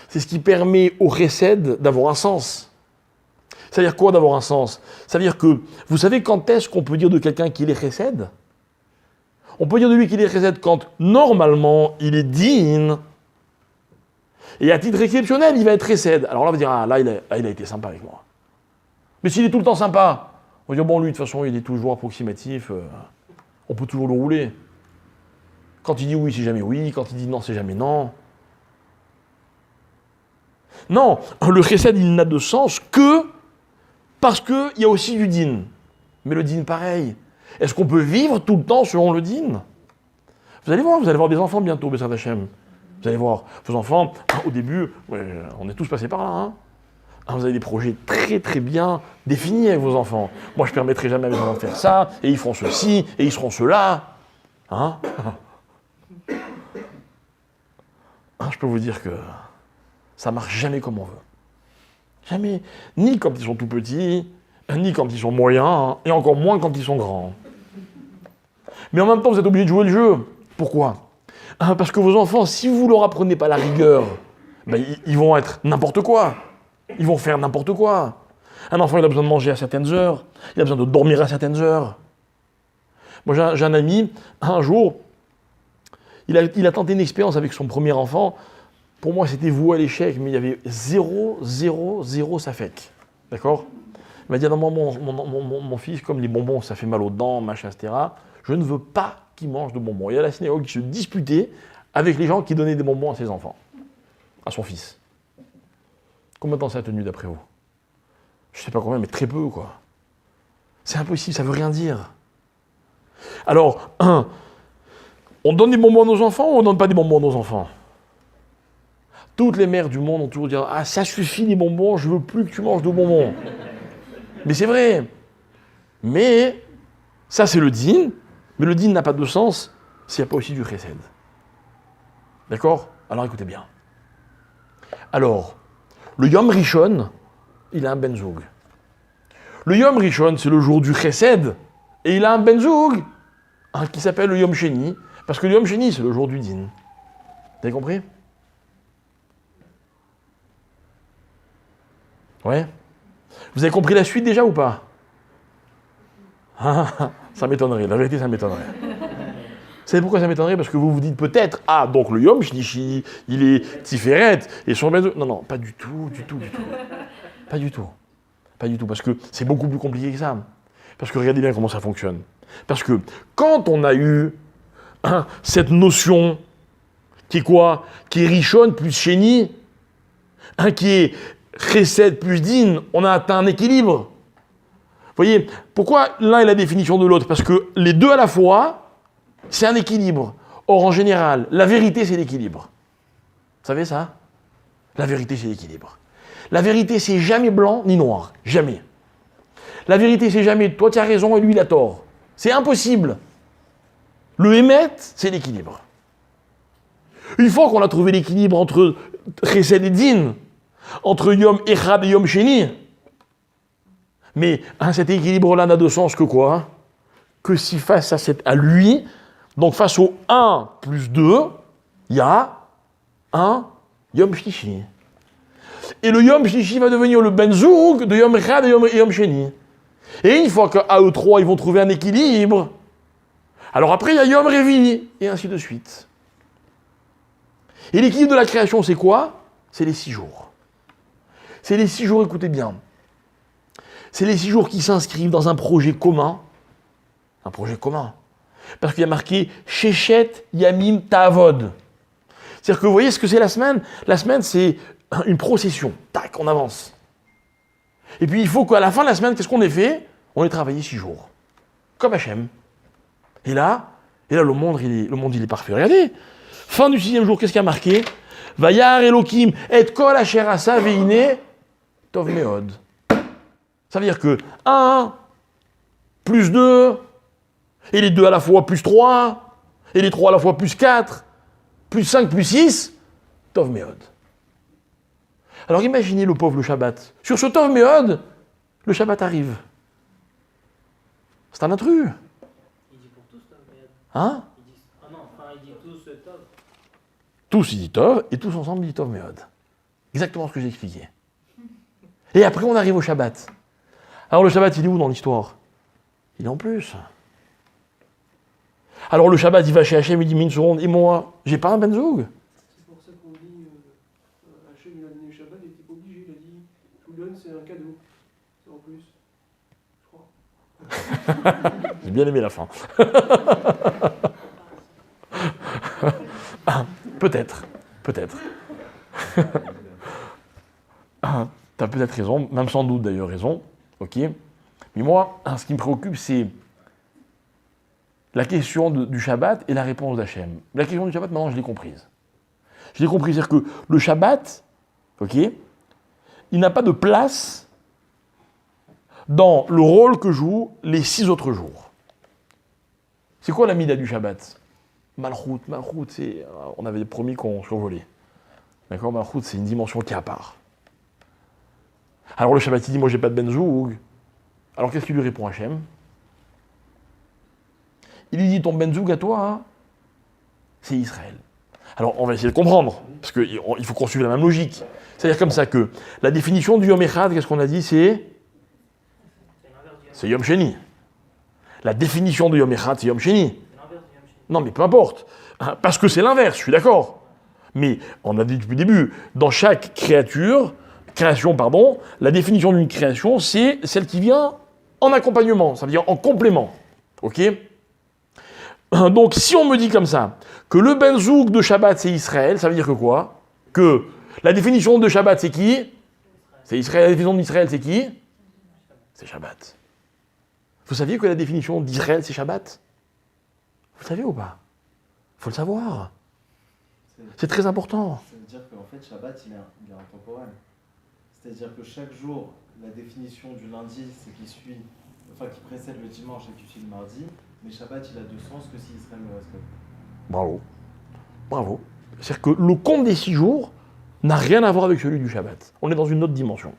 c'est ce qui permet au chesed d'avoir un sens. C'est-à-dire quoi d'avoir un sens? C'est-à-dire que, vous savez quand est-ce qu'on peut dire de quelqu'un qu'il est chesed? On peut dire de lui qu'il est chesed quand, normalement, il est din. Et à titre exceptionnel, il va être chesed. Alors là, on va dire, là, il a été sympa avec moi. Mais s'il est tout le temps sympa, on va dire, bon, lui, de toute façon, il est toujours approximatif, on peut toujours le rouler. Quand il dit oui, c'est jamais oui. Quand il dit non, c'est jamais non. Non, le chesed, il n'a de sens que parce qu'il y a aussi du din. Mais le din, pareil. Est-ce qu'on peut vivre tout le temps selon le din? Vous allez voir des enfants bientôt, Bessrat Hachem. Vous allez voir, vos enfants, au début, on est tous passés par là. Vous avez des projets très très bien définis avec vos enfants. Moi, je ne permettrai jamais à mes enfants de faire ça, et ils feront ceci, et ils seront cela. Je peux vous dire que ça ne marche jamais comme on veut. Jamais. Ni quand ils sont tout petits, ni quand ils sont moyens, et encore moins quand ils sont grands. Mais en même temps, vous êtes obligé de jouer le jeu. Pourquoi? Parce que vos enfants, si vous ne leur apprenez pas la rigueur, ils vont être n'importe quoi. Ils vont faire n'importe quoi. Un enfant, il a besoin de manger à certaines heures. Il a besoin de dormir à certaines heures. Moi, j'ai un ami, un jour, il a tenté une expérience avec son premier enfant. Pour moi, c'était voué à l'échec, mais il y avait 0 safek. D'accord? Il m'a dit, non, mon fils, comme les bonbons, ça fait mal aux dents, machin, etc., je ne veux pas qu'il mange de bonbons. Il y a la synagogue qui se disputait avec les gens qui donnaient des bonbons à ses enfants, à son fils. Combien de temps ça a tenu d'après vous? Je ne sais pas combien, mais très peu, quoi. C'est impossible, ça ne veut rien dire. Alors, on donne des bonbons à nos enfants ou on ne donne pas des bonbons à nos enfants? Toutes les mères du monde ont toujours dit « Ah, ça suffit les bonbons, je ne veux plus que tu manges de bonbons. » Mais c'est vrai. Mais, ça c'est le din, mais le din n'a pas de sens s'il n'y a pas aussi du chesed. D'accord? Alors écoutez bien. Alors, le Yom Rishon, il a un benzoug. Le Yom Rishon, c'est le jour du chesed, et il a un benzoug qui s'appelle le Yom Sheni, parce que le Yom Sheni, c'est le jour du din. Vous avez compris? Ouais? Vous avez compris la suite déjà ou pas? Ça m'étonnerait, la vérité, ça m'étonnerait. Vous savez pourquoi ça m'étonnerait? Parce que vous vous dites peut-être, donc le Yom Shlishi, il est Tiferet, et son benzoug. Non, pas du tout. Pas du tout, parce que c'est beaucoup plus compliqué que ça. Parce que regardez bien comment ça fonctionne. Parce que quand on a eu cette notion qui est quoi? Qui est Rishon plus Sheni, qui est Chesed plus Din, on a atteint un équilibre. Vous voyez, pourquoi l'un est la définition de l'autre? Parce que les deux à la fois, c'est un équilibre. Or, en général, la vérité, c'est l'équilibre. Vous savez ça? La vérité, c'est l'équilibre. La vérité, c'est jamais blanc ni noir. Jamais. La vérité, c'est jamais toi, tu as raison et lui, il a tort. C'est impossible. Le émet, c'est l'équilibre. Une fois qu'on a trouvé l'équilibre entre Chesed et Din, entre Yom Echad et Yom Sheni, mais cet équilibre-là n'a de sens que quoi? Que si face à lui, donc face au 1 plus 2, il y a un Yom Shlishi. Et le Yom Shlishi va devenir le Ben-Zoug de Yom Echad et Yom Sheni. Et une fois qu'à eux trois, ils vont trouver un équilibre, alors après, il y a Yom Revi, et ainsi de suite. Et l'équilibre de la création, c'est quoi? C'est les 6 jours. C'est les 6 jours, écoutez bien. C'est les 6 jours qui s'inscrivent dans un projet commun. Un projet commun. Parce qu'il y a marqué Shechet Yamim Ta'avod. C'est-à-dire que vous voyez ce que c'est la semaine? La semaine, c'est une procession. Tac, on avance. Et puis il faut qu'à la fin de la semaine, qu'est-ce qu'on ait fait? On ait travaillé 6 jours. Comme Hachem. Et là, le monde, il est parfait. Regardez, fin du 6e jour, qu'est-ce qu'il y a marqué? Vayar Elokim et kol asher asa veine tov meod. Ça veut dire que 1 plus 2, et les 2 à la fois plus 3, et les 3 à la fois plus 4, plus 5 plus 6, tov meod. Alors imaginez le pauvre le Shabbat. Sur ce tov meod, le Shabbat arrive. C'est un intrus. Il dit pour tous Tov, mais... Hein? Il dit... Ah non, enfin, il dit tous Tov. Tous, ils disent Tov, et tous ensemble, ils disent Tov Meod. Exactement ce que j'ai expliqué. Et après, on arrive au Shabbat. Alors, le Shabbat, il est où dans l'histoire? Il est en plus. Alors, le Shabbat, il va chez Hachem, il dit, mais une seconde, et moi, j'ai pas un Ben-Zoug? C'est pour ça qu'on dit Hachem, il a donné le Shabbat, il n'était pas obligé, il a dit je vous le donne, c'est un cadeau. C'est en plus. Je crois. J'ai bien aimé la fin. Peut-être. T'as peut-être raison, même sans doute d'ailleurs raison, ok. Mais moi, ce qui me préoccupe, c'est la question du Shabbat et la réponse d'Hachem. La question du Shabbat, maintenant, je l'ai comprise. Je l'ai compris, c'est-à-dire que le Shabbat, ok, il n'a pas de place dans le rôle que jouent les 6 autres jours. C'est quoi la mida du Shabbat? Malchut, c'est... On avait promis qu'on survolait. D'accord? Malchut, c'est une dimension qui est à part. Alors le Shabbat, il dit, moi j'ai pas de Ben-Zoug. Alors qu'est-ce qu'il lui répond Hachem? Il lui dit, ton Ben-Zoug à toi, hein, c'est Israël. Alors on va essayer de comprendre, parce qu'il faut qu'on suive la même logique. C'est-à-dire comme ça que la définition du Yom Echad, qu'est-ce qu'on a dit? C'est Yom Sheni. La définition de Yom Echad, c'est Yom Sheni. Non, mais peu importe. Parce que c'est l'inverse, je suis d'accord. Mais on a dit depuis le début, dans chaque création, la définition d'une création, c'est celle qui vient en accompagnement, ça veut dire en complément. Ok? Donc, si on me dit comme ça, que le Ben-Zoug de Shabbat, c'est Israël, ça veut dire que quoi? Que la définition de Shabbat, c'est qui? C'est Israël. La définition d'Israël, c'est qui? C'est Shabbat. Vous saviez que la définition d'Israël, c'est Shabbat? Vous le savez ou pas? Il faut le savoir. C'est très important. Ça veut dire qu'en fait, Shabbat, il est intemporel. C'est-à-dire que chaque jour, la définition du lundi, c'est qui précède le dimanche et qui suit le mardi, mais Shabbat, il a de sens que si Israël le respecte. Bravo. C'est-à-dire que le compte des 6 jours n'a rien à voir avec celui du Shabbat. On est dans une autre dimension.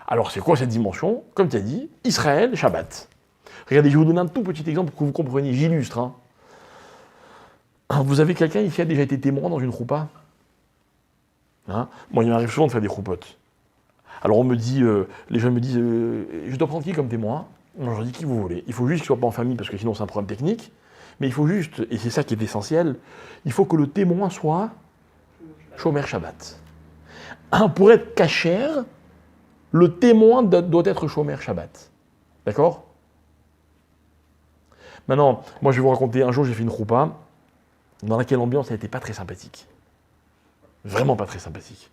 Alors, c'est quoi cette dimension? Comme tu as dit, Israël, Shabbat. Regardez, je vais vous donner un tout petit exemple pour que vous compreniez. J'illustre. Vous avez quelqu'un ici qui a déjà été témoin dans une roupa? Moi, il m'arrive souvent de faire des roupotes. Alors, on me dit, les gens me disent, je dois prendre qui comme témoin? Moi, je leur dis qui vous voulez. Il faut juste qu'il ne soit pas en famille, parce que sinon, c'est un problème technique. Mais il faut juste, et c'est ça qui est essentiel, il faut que le témoin soit Shomer Shabbat. Pour être kasher, le témoin doit être Shomer Shabbat. D'accord? Maintenant, moi je vais vous raconter, un jour j'ai fait une choupa dans laquelle l'ambiance n'était pas très sympathique. Vraiment pas très sympathique.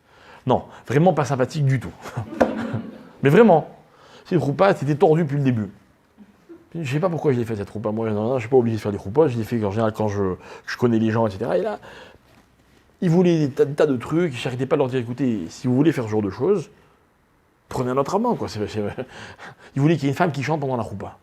Non, vraiment pas sympathique du tout. Mais vraiment. C'est une choupa, c'était tordu depuis le début. Je ne sais pas pourquoi je l'ai fait cette choupa. Moi, non, je ne suis pas obligé de faire des choupas, je l'ai fait en général quand je connais les gens, etc. Et là, ils voulaient des tas de trucs, je n'arrêtais pas de leur dire, écoutez, si vous voulez faire ce genre de choses, prenez un autre amant, quoi. Ils voulaient qu'il y ait une femme qui chante pendant la choupa,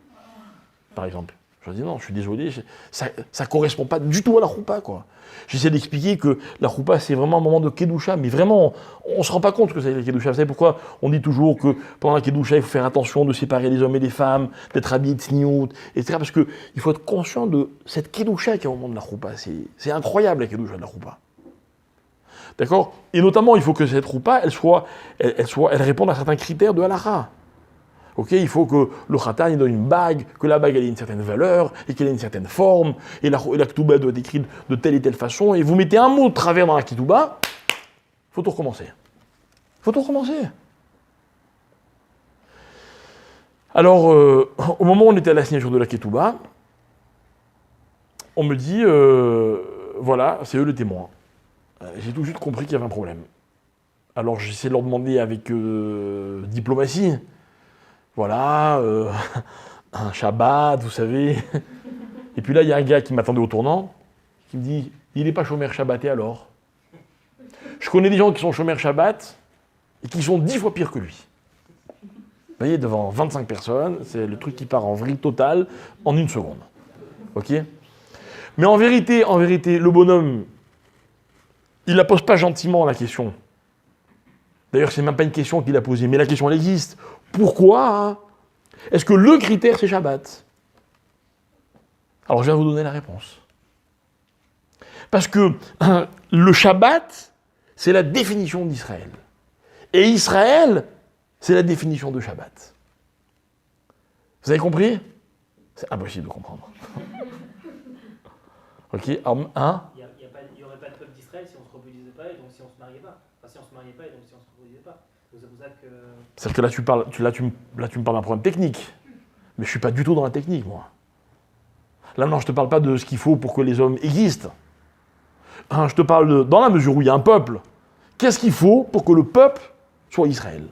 par exemple. Je leur dis non, je suis désolé, ça ne correspond pas du tout à la choupa, quoi. J'essaie d'expliquer que la choupa, c'est vraiment un moment de kedusha, mais vraiment, on ne se rend pas compte que c'est la kedusha. Vous savez pourquoi on dit toujours que pendant la kedusha, il faut faire attention de séparer les hommes et les femmes, d'être habillé de sniout, etc. Parce qu'il faut être conscient de cette kedusha qui est au moment de la choupa. C'est incroyable, la kedusha de la choupa. D'accord? Et notamment, il faut que cette choupa, elle réponde à certains critères de halakha. Okay, il faut que le khatan il donne une bague, que la bague elle ait une certaine valeur, et qu'elle ait une certaine forme, et la ketouba doit être écrite de telle et telle façon, et vous mettez un mot de travers dans la ketouba, il faut tout recommencer. Il faut tout recommencer. Alors, au moment où on était à la signature de la ketouba, on me dit, voilà, c'est eux les témoins. J'ai tout de suite compris qu'il y avait un problème. Alors j'essaie de leur demander avec diplomatie, voilà, un Shabbat, vous savez. Et puis là, il y a un gars qui m'attendait au tournant, qui me dit, il n'est pas chômeur Shabbaté alors. Je connais des gens qui sont chômeurs Shabbat et qui sont 10 fois pires que lui. Vous voyez, devant 25 personnes, c'est le truc qui part en vrille totale en une seconde. Ok? Mais en vérité, le bonhomme, il ne la pose pas gentiment, la question. D'ailleurs, ce n'est même pas une question qu'il a posée, mais la question, elle existe. Pourquoi est-ce que le critère, c'est Shabbat? Alors, je viens de vous donner la réponse. Parce que le Shabbat, c'est la définition d'Israël. Et Israël, c'est la définition de Shabbat. Vous avez compris? C'est impossible de comprendre. Ok, alors, hein? Il n'y aurait pas de peuple d'Israël si on ne se reproduisait pas et donc si on ne se mariait pas. Enfin, si on ne se mariait pas et donc si on ne se reproduisait pas. Donc c'est pour ça que... C'est-à-dire que là, tu me parles d'un problème technique. Mais je ne suis pas du tout dans la technique, moi. Là, non, je ne te parle pas de ce qu'il faut pour que les hommes existent. Je te parle de, dans la mesure où il y a un peuple, qu'est-ce qu'il faut pour que le peuple soit Israël?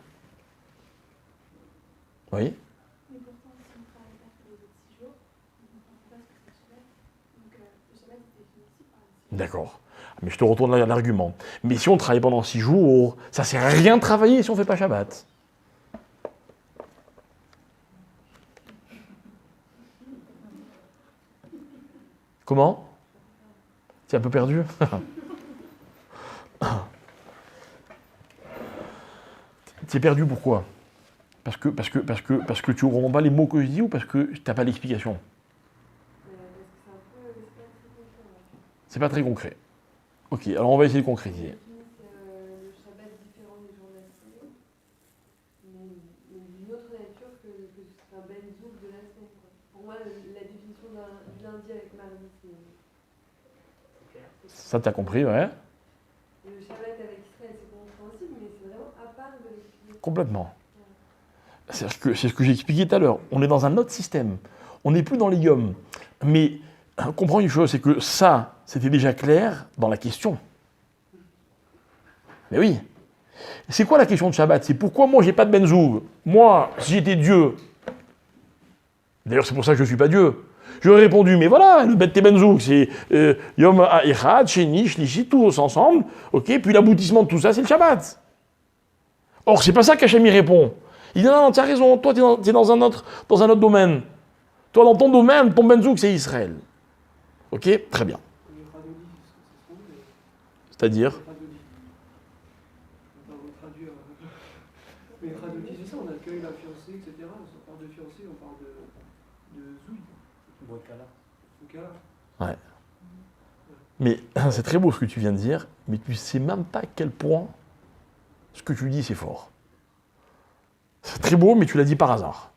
Oui? Mais pourtant, si on ne travaille pas pour les autres 6 jours, on ne comprend pas ce que c'est Shabbat. Donc le Shabbat est défini aussi par les 6 jours. D'accord. Mais je te retourne là l'argument. Mais si on travaille pendant 6 jours, ça ne sert à rien de travailler si on ne fait pas Shabbat. Comment? Tu es un peu perdu? Tu es perdu pourquoi? Parce que tu ne comprends pas les mots que je dis ou parce que tu n'as pas l'explication? C'est pas très concret. Ok, alors on va essayer de concrétiser. Le Shabbat différent des jours de la semaine, mais d'une autre nature que un ben zouk de la semaine. Quoi. Pour moi, la définition du lundi avec mardi, c'est Ça, tu as compris, ouais. le Shabbat avec Israël, c'est compréhensible, mais c'est vraiment à part de l'explication. Complètement. C'est ce que j'ai expliqué tout à l'heure. On est dans un autre système. On n'est plus dans les yom. Mais comprends une chose, c'est que ça, c'était déjà clair dans la question. Mais oui. C'est quoi la question de Shabbat? C'est pourquoi moi, j'ai pas de benzoug? Moi, si j'étais Dieu, d'ailleurs, c'est pour ça que je ne suis pas Dieu, j'aurais répondu, mais voilà, le bet benzoug, c'est Yom Ha'echad, Sheni, Shlishi, tous ensemble, ok, puis l'aboutissement de tout ça, c'est le Shabbat. Or, c'est pas ça qu'Hachem y répond. Il dit, non, tu as raison, toi, tu es dans un autre domaine. Toi, dans ton domaine, ton benzoug, c'est Israël. Ok, très bien. C'est-à-dire On va traduire. Mais Radodi, c'est ça, on accueille la fiancée, etc. On parle de fiancée, on parle de zouille. Bokala. Donc là, Ouais. Mais c'est très beau ce que tu viens de dire, mais tu sais même pas à quel point ce que tu dis, c'est fort. C'est très beau, mais tu l'as dit par hasard.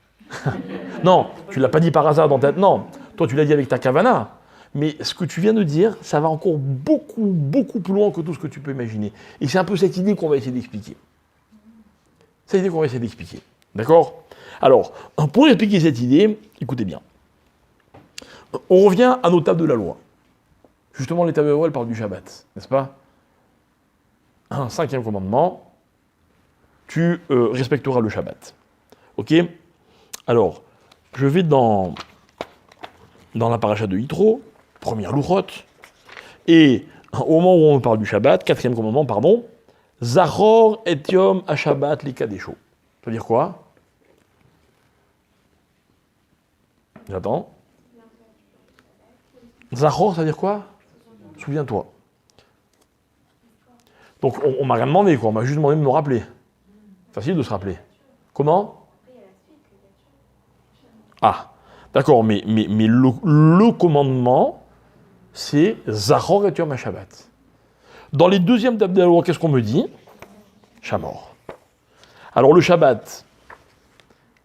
Non, tu l'as pas dit par hasard dans ta... Non, toi tu l'as dit avec ta kavana. Mais ce que tu viens de dire, ça va encore beaucoup, beaucoup plus loin que tout ce que tu peux imaginer. Et c'est un peu cette idée qu'on va essayer d'expliquer. C'est l'idée qu'on va essayer d'expliquer. D'accord? Alors, pour expliquer cette idée, écoutez bien. On revient à nos tables de la loi. Justement, les tables de la loi, elles parlent du Shabbat, n'est-ce pas? Un 5e commandement, tu respecteras le Shabbat. Ok? Alors, je vais dans la paracha de Yitro, première louchote, et au moment où on parle du Shabbat, 4e commandement, pardon, Zachor et Yom HaShabbat li Kadesho. Ça veut dire quoi? J'attends. Zachor, ça veut dire quoi? Souviens-toi. Donc on m'a rien demandé, quoi. On m'a juste demandé de me rappeler. Facile de se rappeler. Comment? Ah, d'accord, mais le commandement, c'est Zachor et Yom HaShabbat. Dans les deuxièmes tables de la loi, qu'est-ce qu'on me dit? Shamor. Alors le Shabbat,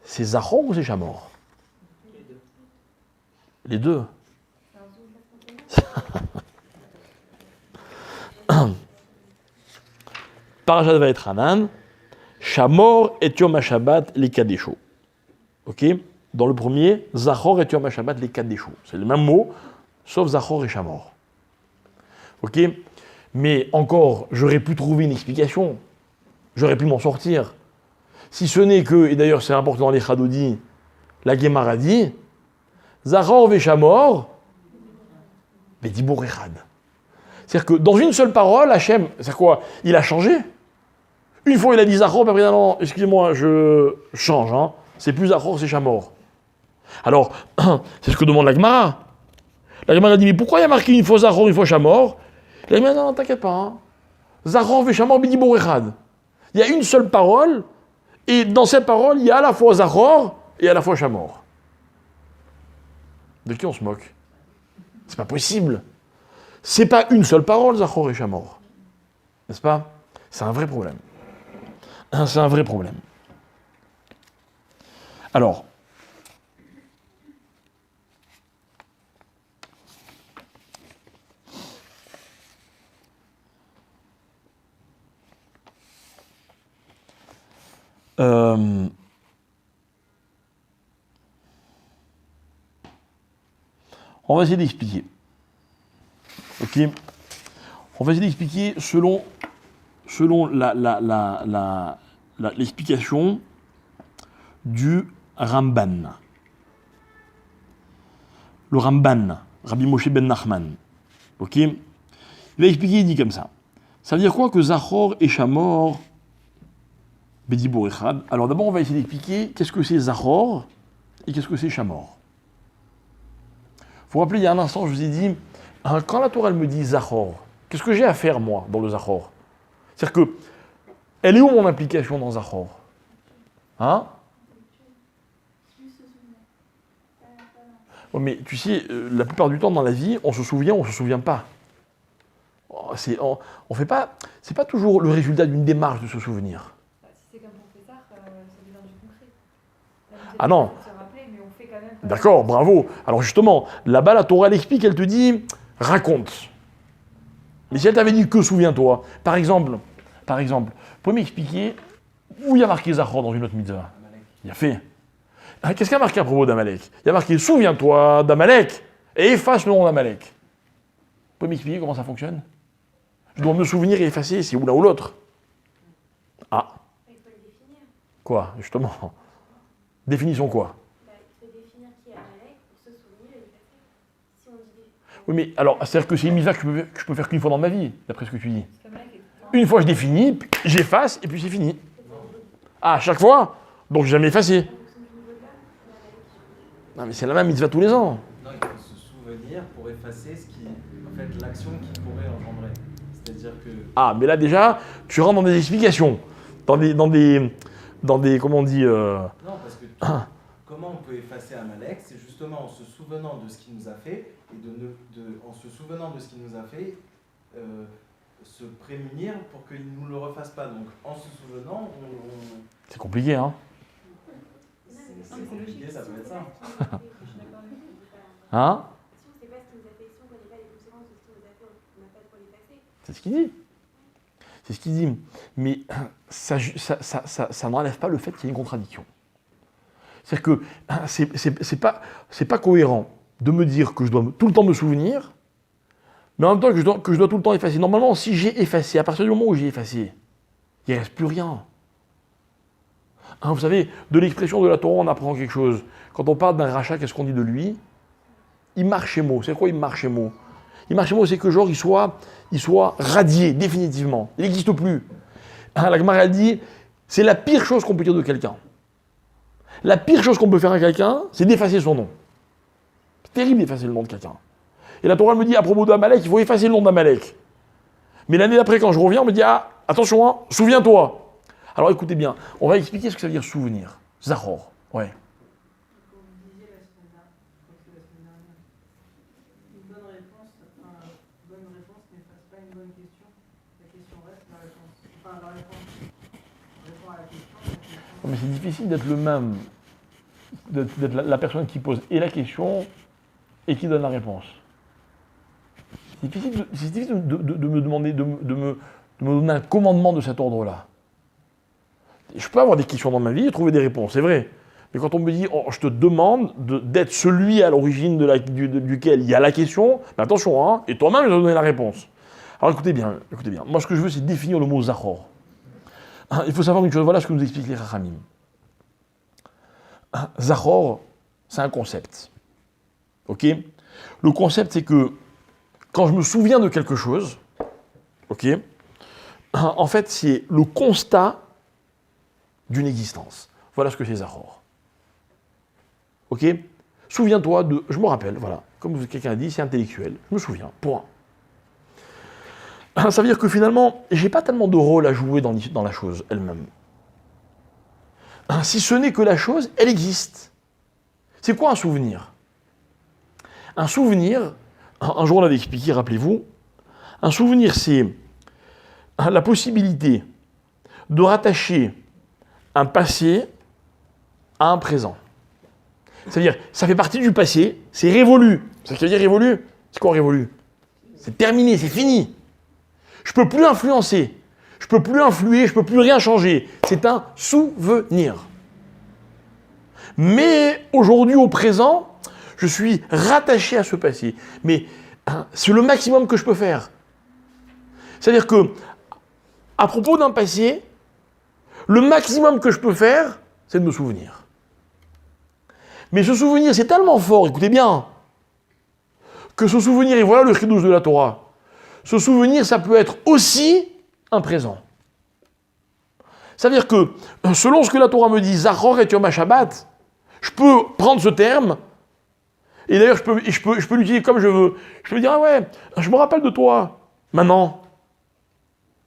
c'est Zachor ou c'est Shamor? Les deux. Parashat Vayetranan, Shamor et Yom HaShabbat les Kadesho. Ok? Dans le premier, Zachor et Yom HaShabbat les Kadesho. C'est le même mot, sauf Zachor et Shamor. Ok? Mais encore, j'aurais pu trouver une explication. J'aurais pu m'en sortir. Si ce n'est que, et d'ailleurs c'est important dans les Chadodi, la Gemara dit, Zachor ve Shamor, Bedibur Echad. C'est-à-dire que dans une seule parole, Hachem, c'est quoi? Il a changé. Une fois il a dit Zachor, puis après, non, excusez-moi, je change. Hein. C'est plus Zachor, c'est Shamor. Alors, c'est ce que demande la Gemara. La Gemara dit, mais pourquoi il y a marqué une fois Zachor, une fois Shamor? La Gemara dit, non, t'inquiète pas. Hein. Zachor ve Shamor, Bedibur Echad. Il y a une seule parole, et dans cette parole, il y a à la fois Zachor et à la fois Shamor. De qui on se moque? C'est pas possible. C'est pas une seule parole, Zachor et Shamor. N'est-ce pas? C'est un vrai problème. C'est un vrai problème. Alors, on va essayer d'expliquer. Ok? On va essayer d'expliquer selon l'explication du Ramban. Le Ramban, Rabbi Moshe ben Nachman. Ok? Il va expliquer, il dit comme ça. Ça veut dire quoi que Zachor et Shamor, Bedibur Echad? Alors d'abord, on va essayer d'expliquer qu'est-ce que c'est Zachor et qu'est-ce que c'est Shamor. Il faut rappeler, il y a un instant, je vous ai dit, quand la Torah elle me dit Zachor, qu'est-ce que j'ai à faire, moi, dans le Zachor? C'est-à-dire que, elle est où mon implication dans Zachor? Hein? Ouais, mais tu sais, la plupart du temps dans la vie, on se souvient ou on se souvient pas. On fait pas, c'est pas toujours le résultat d'une démarche de se souvenir. Si c'est comme pour Pessah, ça devient du concret. Là, vous êtes Ah non. se rappeler, mais on fait quand même. D'accord, bravo. Alors justement, là-bas, la Torah, elle explique, elle te dit, raconte. Mais si elle t'avait dit que souviens-toi, par exemple, vous pouvez m'expliquer où il y a marqué Zachor dans une autre mitzvah? Il y a fait. Ah, qu'est-ce qu'il y a marqué à propos d'Amalek? Il y a marqué souviens-toi d'Amalek et efface le nom d'Amalek. Vous pouvez m'expliquer comment ça fonctionne? Je dois me souvenir et effacer, c'est ou l'un ou l'autre. Ah. Il faut le définir. Quoi, justement? Définissons quoi? Il faut définir qui est Amalek pour se souvenir et l'effacer. Si on dit. Oui, mais alors, c'est-à-dire que c'est une mitzvah que je peux faire qu'une fois dans ma vie, d'après ce que tu dis. Comme là, qui est tout le temps. Une fois je définis, puis j'efface, et puis c'est fini. Ah, à chaque fois? Donc j'ai jamais effacé. Non, mais c'est la même mitzvah tous les ans. Non, il faut se souvenir pour effacer l'action qu'il pourrait engendrer. C'est-à-dire que. Ah, mais là déjà, tu rentres dans des explications, dans des comment on dit. Non, parce que comment on peut effacer Amalek? C'est justement en se souvenant de ce qu'il nous a fait, et en se souvenant de ce qu'il nous a fait, se prémunir pour qu'il ne nous le refasse pas. Donc en se souvenant, C'est compliqué, hein? c'est compliqué, ça peut être ça. Je suis d'accord avec vous. Hein? Si on ne sait pas ce qu'il nous a fait, si on ne connaît pas les conséquences de ce qu'il nous a fait, on n'a pas de quoi l'effacer. C'est ce qu'il dit. C'est ce qu'il dit. Mais ça n'enlève pas le fait qu'il y ait une contradiction. C'est-à-dire que c'est pas cohérent de me dire que je dois tout le temps me souvenir, mais en même temps que je dois tout le temps effacer. Normalement, si j'ai effacé, à partir du moment où j'ai effacé, il ne reste plus rien. Hein, vous savez, de l'expression de la Torah, on apprend quelque chose. Quand on parle d'un rachat, qu'est-ce qu'on dit de lui? Il marche chez mots. C'est quoi il marche chez mots? Il marche chez mots, c'est que genre, il soit radié, définitivement. Il n'existe plus. Hein, la Gemara dit, c'est la pire chose qu'on peut dire de quelqu'un. La pire chose qu'on peut faire à quelqu'un, c'est d'effacer son nom. C'est terrible d'effacer le nom de quelqu'un. Et la Torah me dit, à propos d'Amalek, il faut effacer le nom d'Amalek. Mais l'année d'après, quand je reviens, on me dit, ah, attention, hein, souviens-toi. Alors écoutez bien, on va expliquer ce que ça veut dire souvenir. Zahor, ouais. Comme vous disiez la semaine dernière, une bonne réponse n'efface pas une bonne question. La question reste la réponse. Enfin, la réponse répond à la question. Non, mais c'est difficile d'être le même, d'être la personne qui pose et la question et qui donne la réponse. C'est difficile de me demander, de me donner un commandement de cet ordre-là. Je peux avoir des questions dans ma vie et trouver des réponses, c'est vrai. Mais quand on me dit, oh, je te demande d'être celui à l'origine duquel il y a la question, mais attention, hein, et toi-même, je dois donner la réponse. Alors écoutez bien. Moi, ce que je veux, c'est définir le mot Zahor. Hein, il faut savoir une chose, voilà ce que nous expliquent les Chachamim. Hein, Zahor, c'est un concept. Ok? Le concept, c'est que quand je me souviens de quelque chose, ok, en fait, c'est le constat d'une existence. Voilà ce que c'est Zahor. Ok? Souviens-toi de... Je me rappelle, voilà. Comme quelqu'un a dit, c'est intellectuel. Je me souviens, point. Ça veut dire que finalement, j'ai pas tellement de rôle à jouer dans la chose elle-même. Si ce n'est que la chose, elle existe. C'est quoi un souvenir? Un souvenir, un jour on avait expliqué, rappelez-vous, un souvenir c'est la possibilité de rattacher un passé à un présent. C'est-à-dire, ça fait partie du passé, c'est révolu. Ça veut dire révolu? C'est quoi révolu? C'est terminé, c'est fini. Je ne peux plus influencer, je ne peux plus influer, je ne peux plus rien changer. C'est un souvenir. Mais aujourd'hui, au présent, je suis rattaché à ce passé. Mais c'est le maximum que je peux faire. C'est-à-dire que, à propos d'un passé, le maximum que je peux faire, c'est de me souvenir. Mais ce souvenir, c'est tellement fort, écoutez bien, que ce souvenir, et voilà le chidouche de la Torah, ce souvenir, ça peut être aussi un présent. Ça veut dire que, selon ce que la Torah me dit, Zachor et Yom HaShabbat, je peux prendre ce terme, et d'ailleurs, je peux l'utiliser comme je veux. Je peux dire, ah ouais, je me rappelle de toi, maintenant.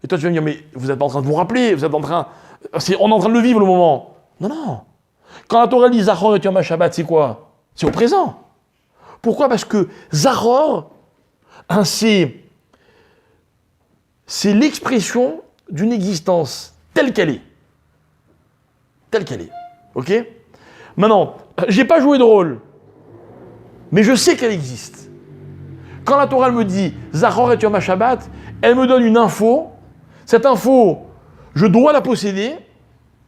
Et toi, tu vas me dire, mais vous êtes pas en train de vous rappeler, on est en train de le vivre, le moment. Non. Quand la Torah dit Zachor et Yom HaShabbat, c'est quoi? C'est au présent. Pourquoi? Parce que Zachor, c'est l'expression d'une existence telle qu'elle est. Telle qu'elle est. Ok? Maintenant, j'ai pas joué de rôle, mais je sais qu'elle existe. Quand la Torah me dit Zachor et Yom HaShabbat, elle me donne une info. Cette info, je dois la posséder,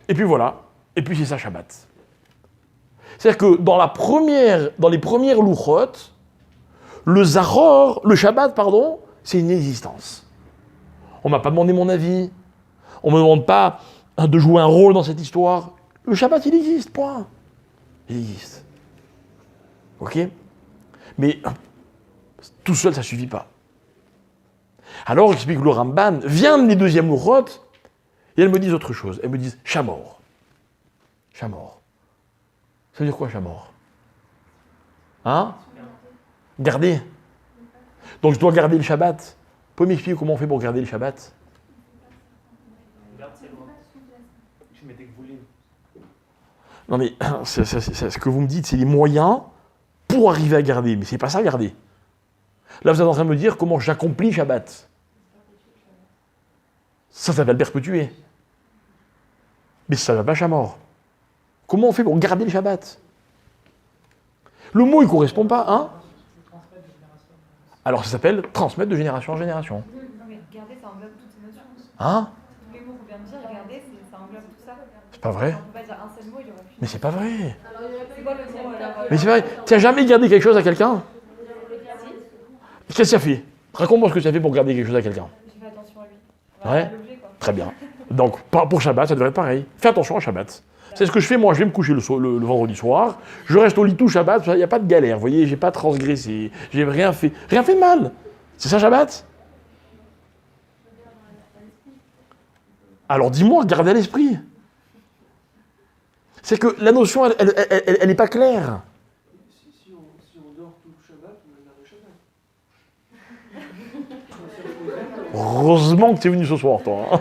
et puis voilà. Et puis c'est ça Shabbat. C'est-à-dire que dans les premières louchot, le Shabbat, c'est une existence. On ne m'a pas demandé mon avis. On ne me demande pas de jouer un rôle dans cette histoire. Le Shabbat, il existe, point. Il existe. Ok? Mais tout seul, ça ne suffit pas. Alors, explique le Ramban, viennent les deuxièmes louchot, et elles me disent autre chose. Elles me disent Shamor. Shamor. Ça veut dire quoi, Shamor? Hein? Garder. Donc je dois garder le Shabbat. Vous pouvez m'expliquer comment on fait pour garder le Shabbat? Garde ses lois. Je mettais que vous voulez. Non mais, ce que vous me dites, c'est les moyens pour arriver à garder. Mais c'est pas ça, garder. Là, vous êtes en train de me dire comment j'accomplis Shabbat. Ça s'appelle perpétuer. Mais ça ne va pas Shamor. Comment on fait pour garder le Shabbat? Le mot, il ne correspond pas, hein? Alors, ça s'appelle transmettre de génération en génération. Non, mais garder, ça englobe toutes ces notions. Hein? Tous les mots qu'on vient de dire, garder, ça englobe tout ça. C'est pas vrai? On ne peut pas dire un seul mot, il y aura plus Mais c'est pas vrai. Alors, il y aurait pas C'est quoi le mot alors Mais c'est vrai. Tu n'as jamais gardé quelque chose à quelqu'un? Qu'est-ce que tu as fait? Raconte-moi ce que tu as fait pour garder quelque chose à quelqu'un. Je fais attention à lui. Ouais. À l'objet, quoi. Très bien. Donc, pour Shabbat, ça devrait être pareil. Fais attention à Shabbat. C'est ce que je fais, moi. Je vais me coucher le vendredi soir. Je reste au lit tout Shabbat. Il n'y a pas de galère. Vous voyez, j'ai pas transgressé. J'ai rien fait. Rien fait de mal. C'est ça, Shabbat? Alors, dis-moi, garder à l'esprit. C'est que la notion, elle n'est pas claire. Si on dort tout le Shabbat, on va garder Shabbat. Heureusement que tu es venu ce soir, toi.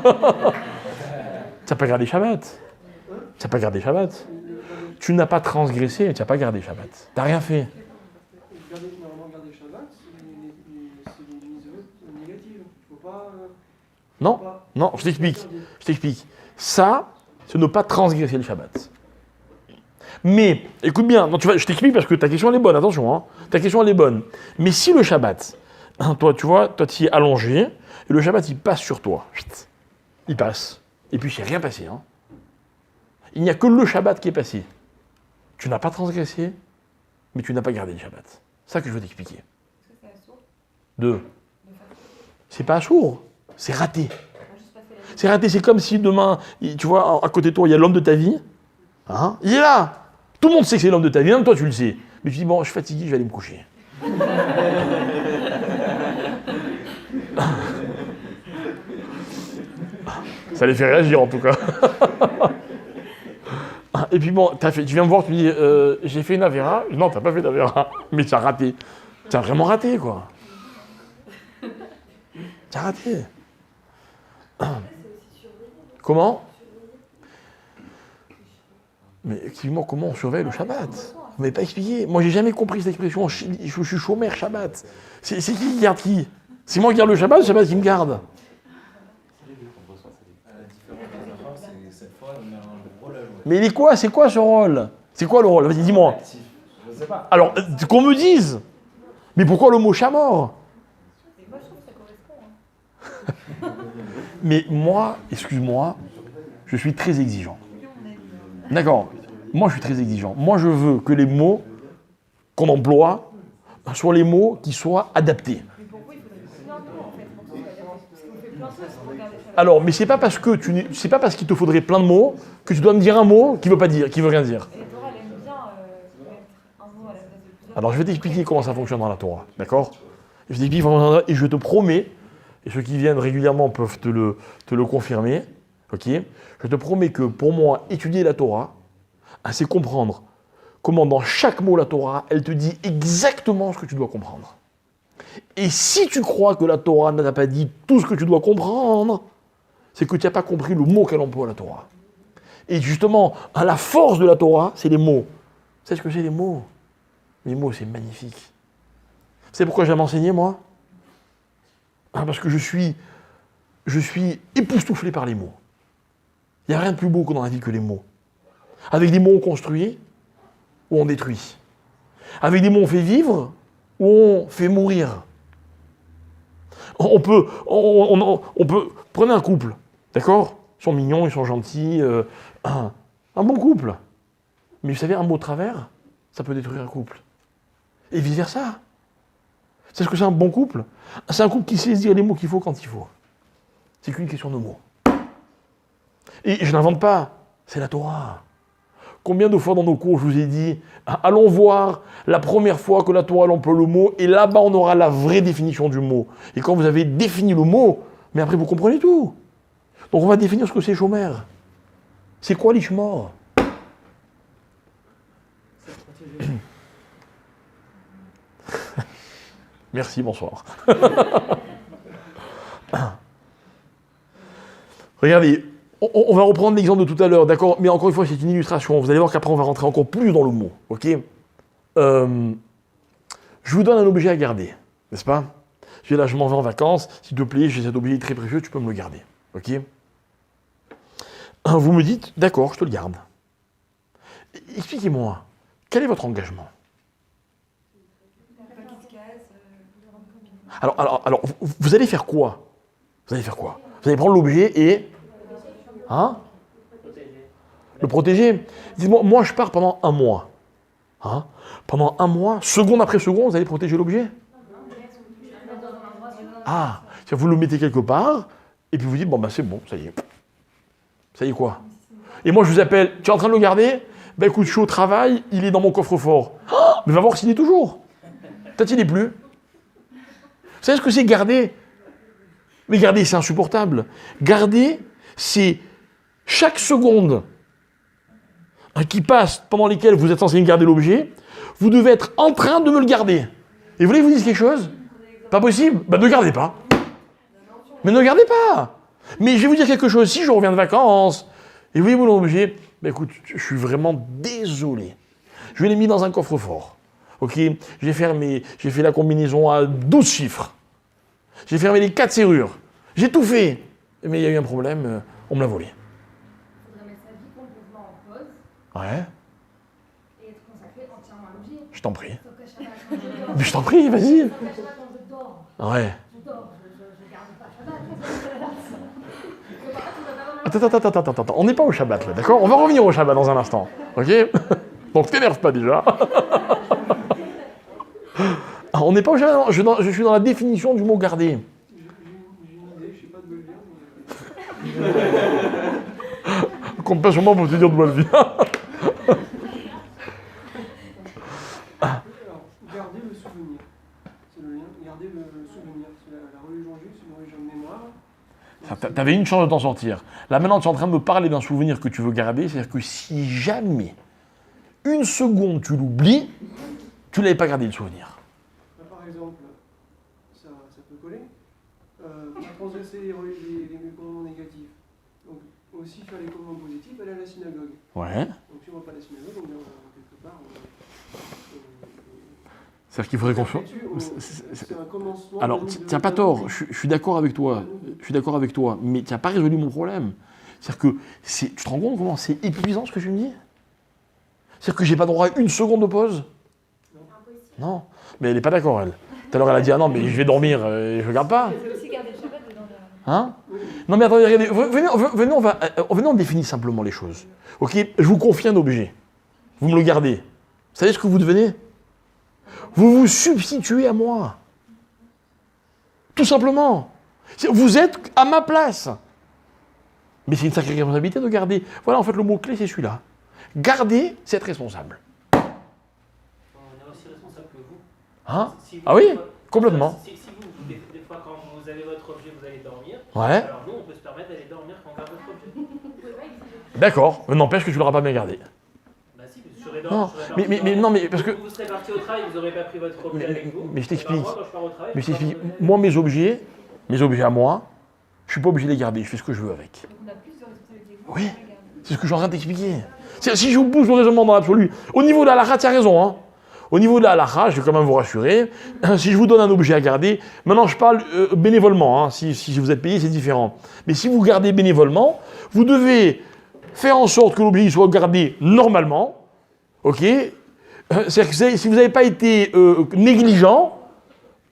Tu n'as pas gardé Shabbat. Tu n'as pas gardé Shabbat. Tu n'as pas transgressé, tu n'as pas gardé Shabbat. Tu n'as rien fait. Normalement, garder Shabbat, c'est une mitzvot négative. Il ne faut pas. Non, non, je t'explique. Ça, c'est ne pas transgresser le Shabbat. Mais, écoute bien, non, je t'explique parce que ta question elle est bonne, attention, hein. Ta question elle est bonne. Mais si le Shabbat, hein, toi tu y es allongé, et le Shabbat il passe sur toi, chut, il passe, et puis il ne s'est rien passé. Hein. Il n'y a que le Shabbat qui est passé. Tu n'as pas transgressé, mais tu n'as pas gardé le Shabbat. C'est ça que je veux t'expliquer. Est-ce que c'est un sourd Deux. C'est pas sourd, c'est raté. On va juste passer la vie. C'est raté, c'est comme si demain, tu vois, à côté de toi, il y a l'homme de ta vie. Hein, il est là. Tout le monde sait que c'est l'homme de ta vie, même toi tu le sais. Mais tu dis, bon, je suis fatigué, je vais aller me coucher. Ça les fait réagir en tout cas. Et puis bon, tu viens me voir, tu me dis, j'ai fait une avéra. Non, t'as pas fait d'avéra, mais tu as raté. Tu as vraiment raté, quoi. Tu as raté. Comment? Mais explique-moi comment on surveille le Shabbat. Vous m'avez pas expliqué. Moi, j'ai jamais compris cette expression. Je suis chômeur Shabbat. C'est qui garde qui? C'est moi qui garde le Shabbat qui me garde. La différence des enfants, c'est que cette fois, on a un rôle à jouer. Mais il est quoi? C'est quoi ce rôle? C'est quoi le rôle? Vas-y, dis-moi. Actif. Je sais pas. Alors, qu'on me dise. Mais pourquoi le mot chamor? Mais moi, je trouve que ça correspond. Hein. Mais moi, excuse-moi, je suis très exigeant. D'accord. Moi, je suis très exigeant. Moi, je veux que les mots qu'on emploie soient les mots qui soient adaptés. Mais pourquoi il faudrait plein de mots en fait pour que ce soit adapté? Parce qu'on fait plein de choses pour regarder ça. Alors, mais c'est pas parce qu'il te faudrait plein de mots que tu dois me dire un mot qui veut pas dire, qui veut rien dire. Et la Torah, elle aime bien mettre un mot à la place de plusieurs. Alors, je vais t'expliquer comment ça fonctionne dans la Torah, d'accord? Je t'explique comment ça fonctionne, et je te promets, et ceux qui viennent régulièrement peuvent te le confirmer, ok? Je te promets que pour moi, étudier la Torah, c'est comprendre comment dans chaque mot la Torah, elle te dit exactement ce que tu dois comprendre. Et si tu crois que la Torah n'a pas dit tout ce que tu dois comprendre, c'est que tu n'as pas compris le mot qu'elle emploie la Torah. Et justement, la force de la Torah, c'est les mots. Vous savez ce que c'est les mots? Les mots, c'est magnifique. Vous savez pourquoi j'aime enseigner, moi? Parce que je suis époustouflé par les mots. Il n'y a rien de plus beau dans la vie que les mots. Avec des mots, on construit ou on détruit. Avec des mots, on fait vivre ou on fait mourir. On peut, prenez un couple, d'accord? Ils sont mignons, ils sont gentils, un bon couple. Mais vous savez, un mot de travers, ça peut détruire un couple. Et vice-versa. C'est ce que c'est un bon couple? C'est un couple qui sait se dire les mots qu'il faut quand il faut. C'est qu'une question de mots. Et je n'invente pas, c'est la Torah. Combien de fois dans nos cours je vous ai dit, allons voir la première fois que la Torah emploie le mot, et là-bas on aura la vraie définition du mot. Et quand vous avez défini le mot, mais après vous comprenez tout. Donc on va définir ce que c'est chômeur. C'est quoi l'ishmor? Merci, bonsoir. Regardez, on va reprendre l'exemple de tout à l'heure, d'accord? Mais encore une fois, c'est une illustration. Vous allez voir qu'après, on va rentrer encore plus dans le mot, ok? Je vous donne un objet à garder, n'est-ce pas? Là, je m'en vais en vacances. S'il te plaît, j'ai cet objet très précieux, tu peux me le garder, ok? Vous me dites, d'accord, je te le garde. Expliquez-moi, quel est votre engagement? Alors, vous allez faire quoi? Vous allez faire quoi? Vous allez prendre l'objet et... Hein? Le protéger. Dites-moi, moi je pars pendant un mois. Hein? Pendant un mois, seconde après seconde, vous allez protéger l'objet? Ah, c'est-à-dire vous le mettez quelque part, et puis vous dites, bon ben c'est bon, ça y est. Ça y est quoi? Et moi je vous appelle, tu es en train de le garder? Ben écoute, je suis au travail, il est dans mon coffre-fort. Oh, mais va voir s'il est toujours. Peut-être il n'est plus. Vous savez ce que c'est garder? Mais garder, c'est insupportable. Garder, c'est chaque seconde qui passe pendant lesquelles vous êtes censé garder l'objet, vous devez être en train de me le garder. Et vous voulez que je vous dise quelque chose? Pas possible? Ben ne gardez pas. Mais ne gardez pas. Mais je vais vous dire quelque chose. Si je reviens de vacances et vous voyez mon objet, ben écoute, je suis vraiment désolé. Je l'ai mis dans un coffre-fort. Ok? J'ai fait la combinaison à 12 chiffres. J'ai fermé les 4 serrures. J'ai tout fait. Mais il y a eu un problème, on me l'a volé. Il faudrait mettre sa vie complètement en pause Ouais, et être consacré entièrement à l'objet. je t'en prie. Sauf qu'à Shabbat, quand je dors. Mais je t'en prie, vas-y. Sauf qu'à Shabbat, quand je dors. Ouais. Je dors, je garde pas Shabbat. Par contre, Attends. On n'est pas au Shabbat là, d'accord? On va revenir au Shabbat dans un instant. Ok? Donc t'énerve pas déjà. Ah, on n'est pas au Shabbat, non, je suis dans la définition du mot garder. J'ai une idée, je sais pas d'où elle vient. Mais... Compte pas sur moi pour te dire d'où elle vient. Alors, garder le souvenir. C'est le lien. Garder le souvenir. C'est la religion juive, c'est une religion de mémoire. T'avais une chance de t'en sortir. Là maintenant, tu es en train de me parler d'un souvenir que tu veux garder. C'est-à-dire que si jamais, une seconde, tu l'oublies, tu l'avais pas gardé le souvenir. Là, par exemple, ça peut coller. Pour transgresser les commandements négatifs. Donc, aussi faire les commandements positifs, aller à la synagogue. Ouais. Donc, si on ne va pas à la synagogue, on est quelque part. C'est-à-dire qu'il faudrait qu'on fasse. C'est un commencement. Alors, t'as pas tort, je suis d'accord avec toi. Je suis d'accord avec toi, mais tu n'as pas résolu mon problème. C'est-à-dire que, tu te rends compte comment c'est épuisant ce que je me dis? C'est-à-dire que j'ai pas droit à une seconde de pause? Non. Mais elle n'est pas d'accord, elle. Tout à l'heure, elle a dit, ah non, mais je vais dormir, je ne regarde pas. C'est aussi garder le Shabbat de dormir. Hein? Non, mais attendez, regardez, venez, on définit simplement les choses. Ok? Je vous confie un objet. Vous me le gardez. Vous savez ce que vous devenez? Vous vous substituez à moi. Tout simplement. Vous êtes à ma place. Mais c'est une sacrée responsabilité de garder. Voilà, en fait, le mot-clé, c'est celui-là. Garder, c'est être responsable. On est aussi responsable que vous. Hein? Si vous- Ah oui, complètement. Si vous, des fois, quand vous avez votre objet, vous allez dormir, Ouais. alors nous, on peut se permettre d'aller dormir quand on garde votre objet. D'accord, mais n'empêche que tu ne l'auras pas bien gardé. Bah si, je serais Non, dormir. mais non, mais parce que. Vous serez parti au travail, vous n'aurez pas pris votre objet avec vous. Mais je Et ben, t'explique. moi, quand je pars au travail, Mais je je prends t'explique. mon objet. Moi, mes objets à moi, je ne suis pas obligé de les garder, je fais ce que je veux avec. Donc on a plus de responsabilité que vous. Oui. on la garde. C'est ce que je suis en train de t'expliquer. Si je vous pousse le raisonnement dans l'absolu, au niveau de la halakha, tu as raison. Hein. Au niveau de la halakha, je vais quand même vous rassurer. Si je vous donne un objet à garder, maintenant je parle bénévolement. Hein. Si vous êtes payé, c'est différent. Mais si vous gardez bénévolement, vous devez faire en sorte que l'objet soit gardé normalement. Ok? C'est-à-dire que si vous n'avez pas été négligent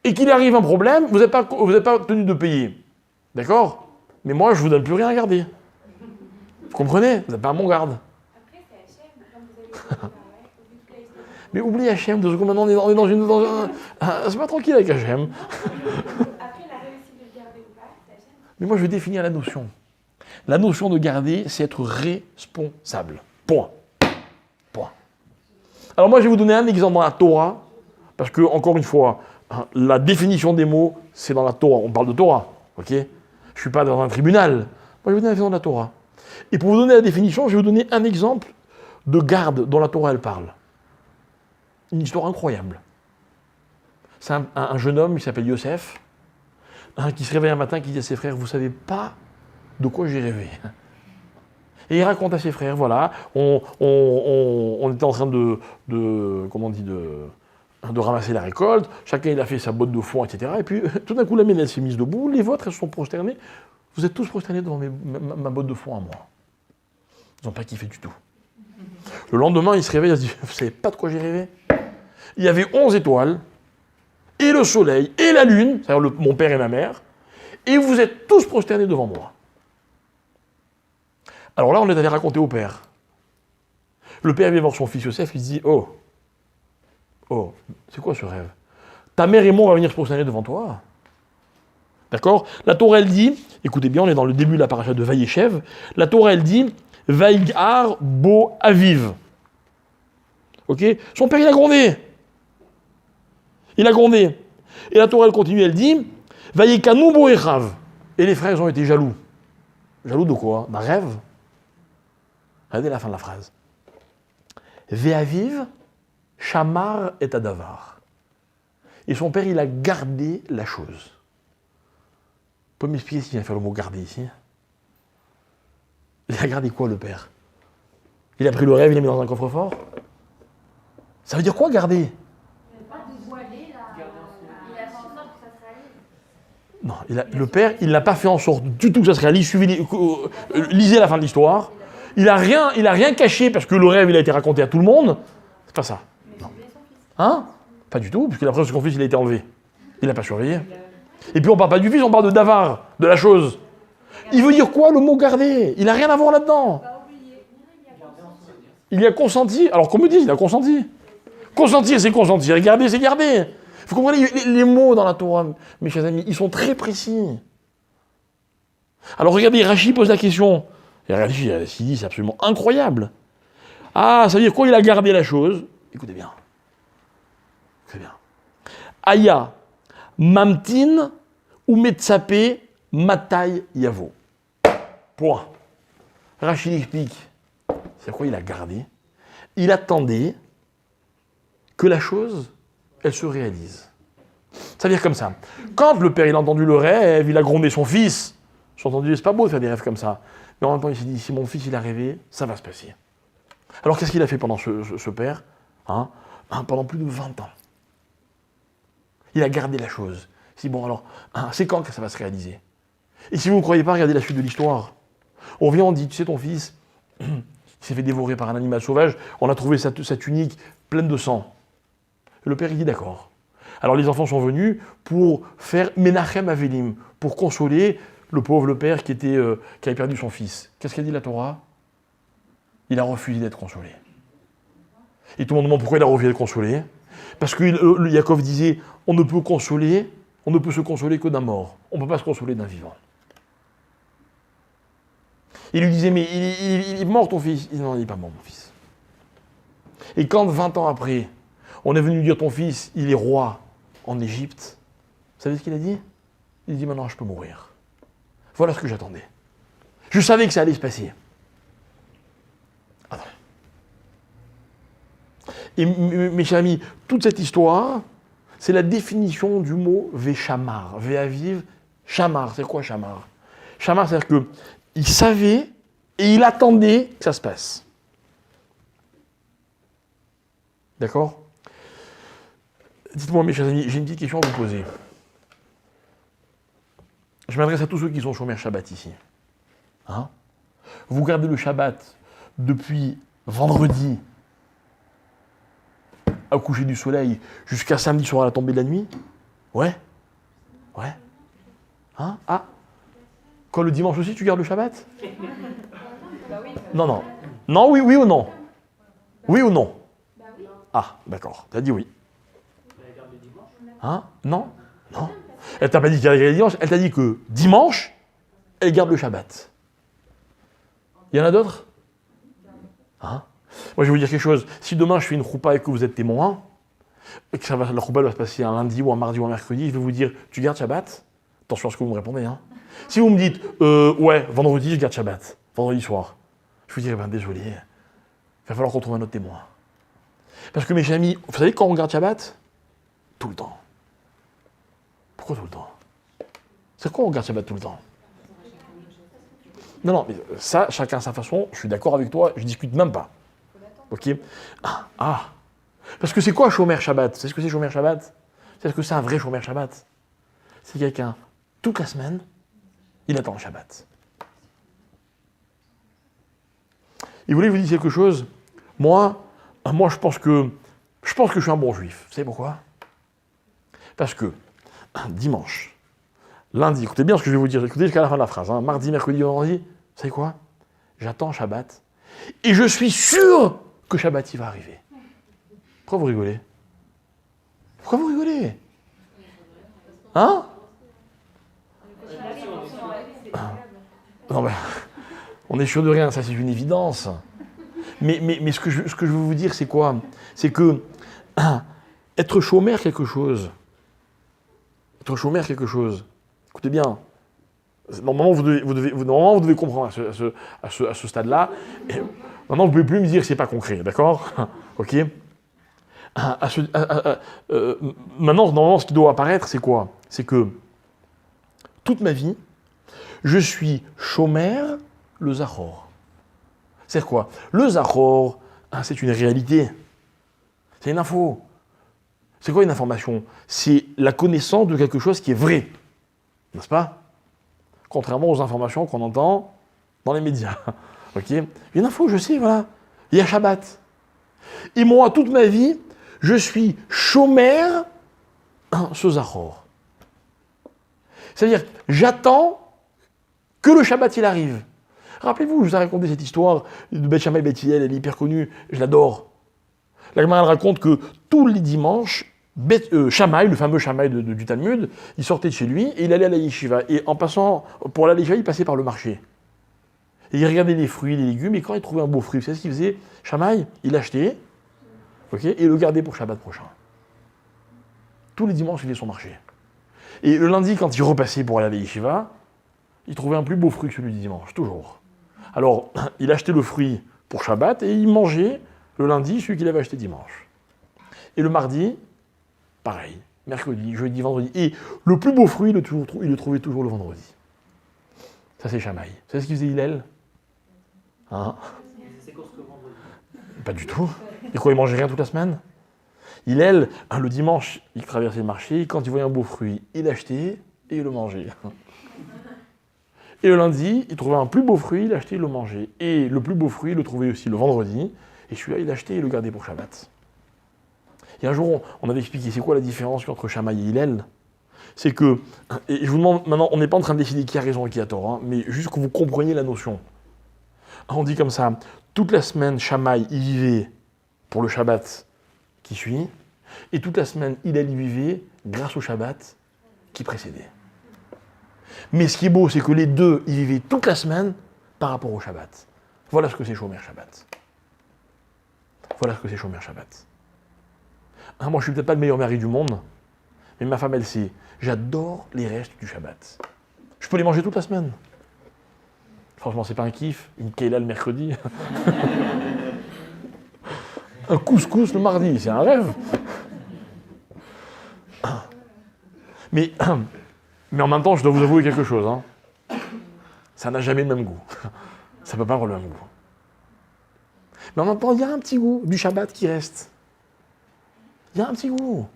et qu'il arrive un problème, vous n'êtes pas tenu de payer. D'accord? Mais moi, je ne vous donne plus rien à garder. Vous comprenez? Vous n'êtes pas à mon garde. Après, c'est HM, quand vous allez au travail, au but de la Mais oublie HM, de ce coup maintenant on est dans un... c'est pas tranquille avec HM. Après, la réussite de le garder ou pas, c'est HM. Mais moi je vais définir la notion. La notion de garder, c'est être responsable. Point. Point. Alors moi je vais vous donner un exemple dans la Torah, parce que, encore une fois, la définition des mots, c'est dans la Torah. On parle de Torah, ok? Je ne suis pas dans un tribunal. Moi je vais vous donner la définition de la Torah. Et pour vous donner la définition, je vais vous donner un exemple de garde dont la Torah elle parle. Une histoire incroyable. C'est un jeune homme, il s'appelle Yosef, qui se réveille un matin, qui dit à ses frères, vous ne savez pas de quoi j'ai rêvé. Et il raconte à ses frères, voilà, on était en train de ramasser la récolte, chacun il a fait sa botte de foin, etc. Et puis tout d'un coup la mienne elle s'est mise debout, les vôtres elles se sont prosternés. Vous êtes tous prosternés devant ma botte de foin à moi. Ils n'ont pas kiffé du tout. Le lendemain, il se réveille, il se dit, vous savez pas de quoi j'ai rêvé? Il y avait 11 étoiles, et le soleil, et la lune, c'est-à-dire mon père et ma mère, et vous êtes tous prosternés devant moi. Alors là, on est allé raconter au père. Le père vient voir son fils Yosef, il se dit, oh, c'est quoi ce rêve? Ta mère et moi, on va venir se prosterner devant toi. D'accord? La Torah, elle dit, écoutez bien, on est dans le début de la paracha de Vayeshev, la Torah, elle dit, Vaïgar bo aviv. Ok? Son père, il a grondé. Il a grondé. Et la Torah, elle continue, elle dit, Vayekanu bo echav. Et les frères ont été jaloux. Jaloux de quoi? D'un rêve. Regardez la fin de la phrase. Ve'aviv, shamar et adavar. Et son père, il a gardé la chose. Vous pouvez m'expliquer ce qu'il vient faire le mot garder ici? Il a gardé quoi, le père? Il a pris le rêve, il l'a mis dans un coffre-fort? Ça veut dire quoi, garder? Il n'a pas dévoilé la... Il a fait en sorte que ça se réalise. Non, le père, il n'a pas fait en sorte du tout que ça se réalise. Lisez la fin de l'histoire. Il n'a rien caché parce que le rêve, il a été raconté à tout le monde. C'est pas ça. Non. Hein? Pas du tout, puisque la preuve, c'est que son fils, il a été enlevé. Il n'a pas surveillé. Et puis on parle pas du fils, on parle de davar, de la chose. Il veut dire quoi, le mot garder? Il n'a rien à voir là-dedans. Il y a consenti. Alors qu'on me dise, il a consenti. Consentir, c'est consentir. Garder, c'est garder. Vous comprenez, les mots dans la Torah, mes chers amis, ils sont très précis. Alors regardez, Rashi pose la question. Et Rashi, il dit, c'est absolument incroyable. Ah, ça veut dire quoi? Il a gardé la chose. Écoutez bien. Très bien. Aya, mamtin, ou metsape, matai yavo. Point. Rashi explique. C'est quoi il a gardé? Il attendait que la chose, elle se réalise. Ça veut dire comme ça. Quand le père il a entendu le rêve, il a grondé son fils. J'ai entendu, c'est pas beau de faire des rêves comme ça. Mais en même temps, il s'est dit, si mon fils il a rêvé, ça va se passer. Alors qu'est-ce qu'il a fait pendant ce père? Pendant plus de 20 ans. Il a gardé la chose. Il s'est dit, bon alors, c'est quand que ça va se réaliser? Et si vous ne croyez pas, regardez la suite de l'histoire. On vient, on dit, tu sais, ton fils, il s'est fait dévorer par un animal sauvage, on a trouvé sa tunique pleine de sang. Et le père, il dit, d'accord. Alors les enfants sont venus pour faire Menachem Avelim, pour consoler le pauvre père qui avait perdu son fils. Qu'est-ce qu'a dit la Torah? Il a refusé d'être consolé. Et tout le monde demande pourquoi il a refusé d'être consolé. Parce que Yaakov disait, on ne peut se consoler que d'un mort. On ne peut pas se consoler d'un vivant. Il lui disait, mais il est mort ton fils. Il dit, non, il n'est pas mort mon fils. Et quand 20 ans après, on est venu lui dire, ton fils, il est roi en Égypte, vous savez ce qu'il a dit? Il dit, maintenant je peux mourir. Voilà ce que j'attendais. Je savais que ça allait se passer. Attends. Et mes chers amis, toute cette histoire, c'est la définition du mot Veshamar. Ve'aviv, Shamar. C'est quoi Shamar? Shamar, c'est-à-dire qu'il savait et il attendait que ça se passe. D'accord? Dites-moi, mes chers amis, j'ai une petite question à vous poser. Je m'adresse à tous ceux qui sont chômeurs Shabbat ici. Vous gardez le Shabbat depuis vendredi au coucher du soleil jusqu'à samedi soir à la tombée de la nuit? Ouais? Quand le dimanche aussi, tu gardes le Shabbat? Non. Non, oui ou non? Oui ou non? Ah, d'accord. T'as dit oui. Non. Elle t'a pas dit qu'elle garde le dimanche, elle t'a dit que dimanche, elle garde le Shabbat. Il y en a d'autres? Moi, je vais vous dire quelque chose. Si demain, je fais une choupa et que vous êtes témoin, et que la choupa doit se passer un lundi ou un mardi ou un mercredi, je vais vous dire, tu gardes Shabbat? Attention à ce que vous me répondez. Si vous me dites, ouais, vendredi, je garde Shabbat, vendredi soir, je vous dirai, désolé, il va falloir qu'on trouve un autre témoin. Parce que mes chers amis, vous savez quand on garde Shabbat? Tout le temps. Pourquoi tout le temps? C'est quoi on garde Shabbat tout le temps? Non, mais ça, chacun à sa façon, je suis d'accord avec toi, je discute même pas. Ok? Parce que c'est quoi Shomer Shabbat? C'est ce que c'est Shomer Shabbat? C'est ce que c'est un vrai Shomer Shabbat? C'est quelqu'un, toute la semaine, il attend le Shabbat. Et vous voulez que je vous dise quelque chose? Moi, je pense que je suis un bon juif. Vous savez pourquoi? Parce que dimanche, lundi, écoutez bien ce que je vais vous dire, écoutez jusqu'à la fin de la phrase, mardi, mercredi, vendredi, vous savez quoi? J'attends Shabbat. Et je suis sûr que Shabbat il va arriver. Pourquoi vous rigolez? Pourquoi vous rigolez? Hein? Non, ben, on est sûr de rien, ça c'est une évidence. Mais ce que je veux vous dire, c'est quoi? C'est que être chômeur quelque chose. Être chômeur quelque chose. Écoutez bien. Normalement, vous devez comprendre à ce stade-là. Et maintenant, vous ne pouvez plus me dire que ce n'est pas concret, d'accord? Ok? Maintenant, normalement, ce qui doit apparaître, c'est quoi? C'est que toute ma vie, je suis chômeur le Zachor. C'est quoi? Le Zachor, c'est une réalité. C'est une info. C'est quoi une information? C'est la connaissance de quelque chose qui est vrai. N'est-ce pas? Contrairement aux informations qu'on entend dans les médias. Ok? Une info, je sais, voilà. Il y a Shabbat. Et moi, toute ma vie, je suis chômeur ce Zachor. C'est-à-dire, j'attends que le Shabbat il arrive. Rappelez-vous, je vous ai raconté cette histoire de Beth Shammai Beth Hillel, elle est hyper connue, je l'adore. La Gemara raconte que tous les dimanches, Shammai, le fameux Shammai du Talmud, il sortait de chez lui et il allait à la yeshiva. Et en passant pour aller à la yeshiva, il passait par le marché. Et il regardait les fruits, les légumes, et quand il trouvait un beau fruit, vous savez ce qu'il faisait? Shammai, il l'achetait, okay, et il le gardait pour Shabbat prochain. Tous les dimanches, il faisait son marché. Et le lundi, quand il repassait pour aller à la yeshiva, il trouvait un plus beau fruit que celui du dimanche, toujours. Alors, il achetait le fruit pour Shabbat et il mangeait le lundi celui qu'il avait acheté dimanche. Et le mardi, pareil, mercredi, jeudi, vendredi. Et le plus beau fruit, il le trouvait toujours le vendredi. Ça, c'est Shammai. Vous savez ce qu'il faisait Hillel? Hein? C'est courses que vendredi. Pas du tout. Et quoi, il mangeait rien toute la semaine? Hillel, le dimanche, il traversait le marché, quand il voyait un beau fruit, il l'achetait et il le mangeait. Et le lundi, il trouvait un plus beau fruit, il l'achetait et il le mangeait. Et le plus beau fruit, il le trouvait aussi le vendredi, et celui-là, il l'achetait et il le gardait pour Shabbat. Et un jour, on avait expliqué, c'est quoi la différence entre Shammai et Hillel? C'est que, et je vous demande, maintenant, on n'est pas en train de décider qui a raison et qui a tort, hein, mais juste que vous compreniez la notion. On dit comme ça, toute la semaine, Shammai, il vivait pour le Shabbat qui suit, et toute la semaine, Hillel y vivait grâce au Shabbat qui précédait. Mais ce qui est beau, c'est que les deux, ils vivaient toute la semaine par rapport au Shabbat. Voilà ce que c'est Shomer Shabbat. Voilà ce que c'est Shomer Shabbat. Moi, je ne suis peut-être pas le meilleur mari du monde, mais ma femme, elle sait. J'adore les restes du Shabbat. Je peux les manger toute la semaine. Franchement, c'est pas un kiff. Une keila le mercredi. Un couscous le mardi, c'est un rêve. Mais en même temps, je dois vous avouer quelque chose. Hein. Ça n'a jamais le même goût. Ça ne peut pas avoir le même goût. Mais en même temps, il y a un petit goût du Shabbat qui reste. Il y a un petit goût.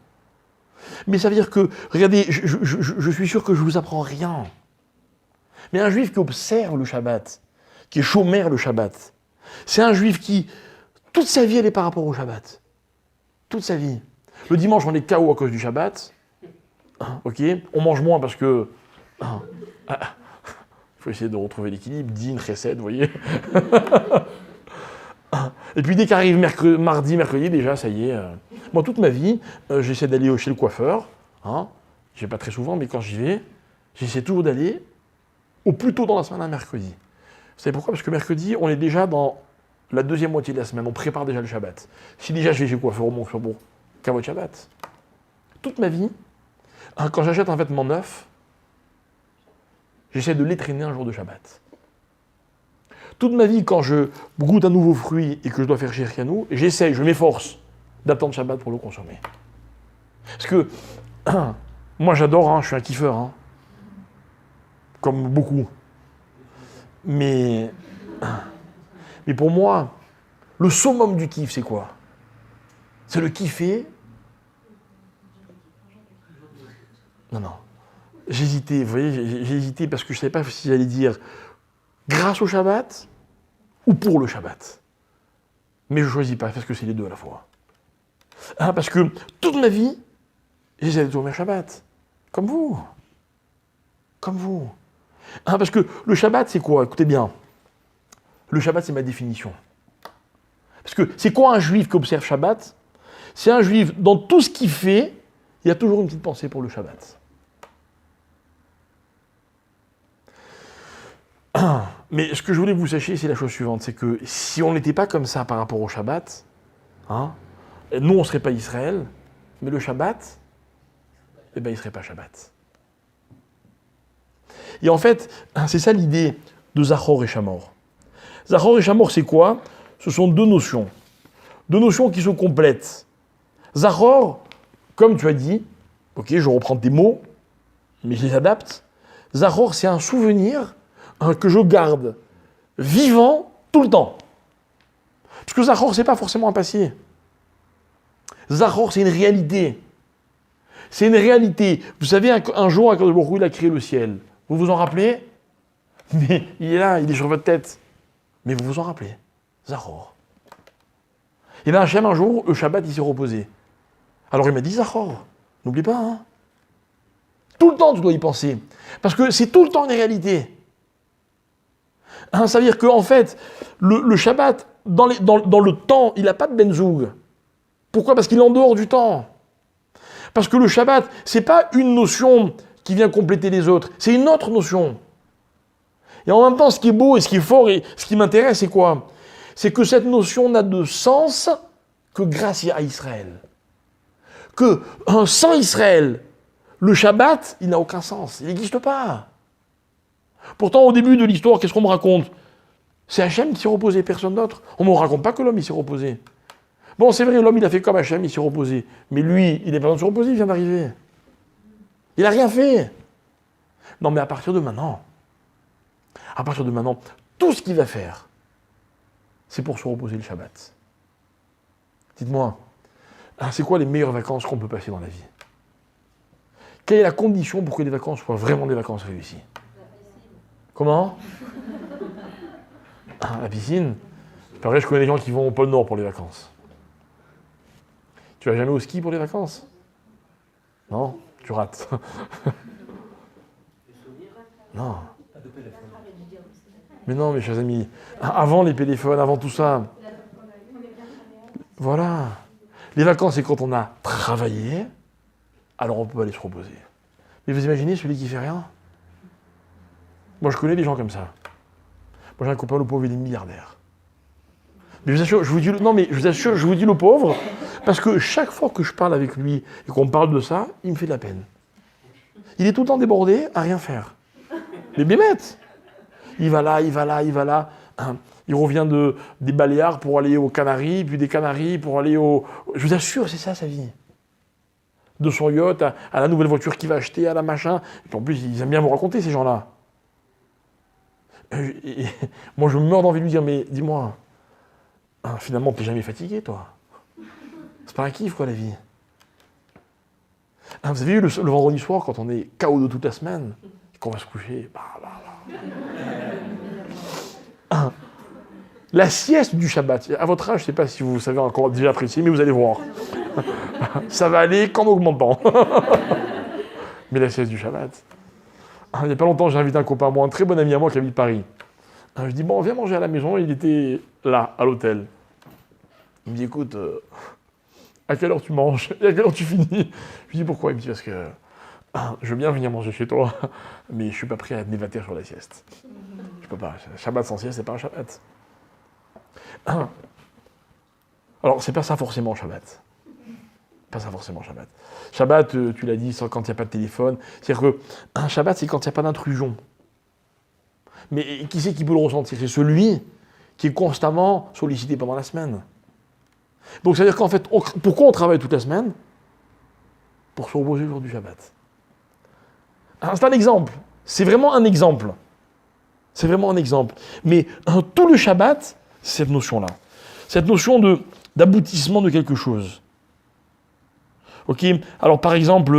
Mais ça veut dire que, regardez, je suis sûr que je ne vous apprends rien. Mais un juif qui observe le Shabbat, qui est chômeur le Shabbat, c'est un juif qui, toute sa vie, elle est par rapport au Shabbat. Toute sa vie. Le dimanche, on est KO à cause du Shabbat. Ok, on mange moins parce que il faut essayer de retrouver l'équilibre, din, chesed, vous voyez. Et puis dès qu'arrive mardi, mercredi, déjà, ça y est. Moi, toute ma vie, j'essaie d'aller chez le coiffeur. Hein, je vais pas très souvent, mais quand j'y vais, j'essaie toujours d'aller au plus tôt dans la semaine, un mercredi. Vous savez pourquoi? Parce que mercredi, on est déjà dans la deuxième moitié de la semaine. On prépare déjà le Shabbat. Si déjà je vais chez le coiffeur au Mont-sur-Bourg, qu'à votre Shabbat. Toute ma vie, quand j'achète un vêtement neuf, j'essaie de l'étraîner un jour de Shabbat. Toute ma vie, quand je goûte un nouveau fruit et que je dois faire chez Rianou, j'essaie, je m'efforce d'attendre Shabbat pour le consommer. Parce que, moi j'adore, hein, je suis un kiffeur, hein, comme beaucoup. Mais pour moi, le summum du kiff, c'est quoi? C'est le kiffer. Non. J'hésitais, vous voyez, j'ai hésité parce que je ne savais pas si j'allais dire grâce au Shabbat ou pour le Shabbat. Mais je ne choisis pas parce que c'est les deux à la fois. Parce que toute ma vie, j'essaie de tourner Shabbat. Comme vous. Comme vous. Parce que le Shabbat, c'est quoi? Écoutez bien. Le Shabbat, c'est ma définition. Parce que c'est quoi un juif qui observe Shabbat? C'est un juif, dans tout ce qu'il fait, il y a toujours une petite pensée pour le Shabbat. Mais ce que je voulais que vous sachiez, c'est la chose suivante, c'est que si on n'était pas comme ça par rapport au Shabbat, hein, nous on ne serait pas Israël, mais le Shabbat, eh ben, il ne serait pas Shabbat. Et en fait, c'est ça l'idée de Zachor et Shamor. Zachor et Shamor, c'est quoi? Ce sont deux notions qui se complètent. Zachor, comme tu as dit, ok, je reprends tes mots, mais je les adapte. Zachor, c'est un souvenir que je garde vivant tout le temps. Parce que Zachor, c'est pas forcément un passé. Zachor, c'est une réalité. C'est une réalité. Vous savez, un jour, Akadosh Baruch Hu, il a créé le ciel. Vous vous en rappelez? Mais il est là, il est sur votre tête. Mais vous vous en rappelez? Zachor. Et bien Hachem, un jour, le Shabbat, il s'est reposé. Alors il m'a dit, Zachor, n'oublie pas, hein. Tout le temps, tu dois y penser. Parce que c'est tout le temps une réalité. Hein, ça veut dire qu'en fait, le Shabbat, dans le temps, il n'a pas de benzoug. Pourquoi? Parce qu'il est en dehors du temps. Parce que le Shabbat, c'est pas une notion qui vient compléter les autres, c'est une autre notion. Et en même temps, ce qui est beau et ce qui est fort et ce qui m'intéresse, c'est quoi? C'est que cette notion n'a de sens que grâce à Israël. Que sans Israël, le Shabbat, il n'a aucun sens, il n'existe pas. Pourtant, au début de l'histoire, qu'est-ce qu'on me raconte? C'est Hachem qui s'est reposé, personne d'autre. On ne me raconte pas que l'homme il s'est reposé. Bon, c'est vrai, l'homme il a fait comme Hachem, il s'est reposé. Mais lui, il n'est pas besoin de se reposer, il vient d'arriver. Il n'a rien fait. Non, mais à partir de maintenant, tout ce qu'il va faire, c'est pour se reposer le Shabbat. Dites-moi, c'est quoi les meilleures vacances qu'on peut passer dans la vie? Quelle est la condition pour que les vacances soient vraiment des vacances réussies? Comment? La piscine? C'est vrai, je connais des gens qui vont au pôle Nord pour les vacances. Tu vas jamais au ski pour les vacances? Non? Tu rates. Non. Mais non, mes chers amis, avant les téléphones, avant tout ça, voilà. Les vacances, c'est quand on a travaillé, alors on peut aller se reposer. Mais vous imaginez celui qui fait rien? Moi, je connais des gens comme ça. Moi, j'ai un copain, le pauvre, il est milliardaire. Mais je vous assure, je vous dis le pauvre, parce que chaque fois que je parle avec lui et qu'on parle de ça, il me fait de la peine. Il est tout le temps débordé à rien faire. Mais bébête! Il va là. Il revient des Baléares pour aller aux Canaries, puis des Canaries pour aller au... Je vous assure, c'est ça sa vie. De son yacht à la nouvelle voiture qu'il va acheter, à la machin. Et puis en plus, ils aiment bien vous raconter, ces gens-là. Moi, je meurs d'envie de lui dire, mais dis-moi, finalement, t'es jamais fatigué, toi? C'est pas un kiff, quoi, la vie. Vous avez vu le vendredi soir, quand on est KO de toute la semaine, qu'on va se coucher, la sieste du Shabbat, à votre âge, je ne sais pas si vous savez encore déjà apprécier, mais vous allez voir. Ça va aller qu'en augmentant. Mais la sieste du Shabbat. Il n'y a pas longtemps, j'ai invité un copain à moi, un très bon ami à moi qui habite Paris. Je dis, bon, viens manger à la maison. Il était là, à l'hôtel. Il me dit, écoute, à quelle heure tu manges et à quelle heure tu finis? Je lui dis, pourquoi? Il me dit, parce que je veux bien venir manger chez toi, mais je ne suis pas prêt à m'évader sur la sieste. Je peux pas. Shabbat sans sieste, c'est pas un Shabbat. Alors, c'est pas ça forcément Shabbat. Pas ça forcément Shabbat. Shabbat, tu l'as dit, quand il n'y a pas de téléphone. C'est-à-dire qu'un Shabbat, c'est quand il n'y a pas d'intrusion. Mais qui c'est qui peut le ressentir? C'est celui qui est constamment sollicité pendant la semaine. Donc, c'est-à-dire qu'en fait, pourquoi on travaille toute la semaine? Pour se reposer le jour du Shabbat. C'est un exemple. C'est vraiment un exemple. C'est vraiment un exemple. Mais tout le Shabbat, c'est cette notion-là. Cette notion d'aboutissement de quelque chose. Ok? Alors, par exemple,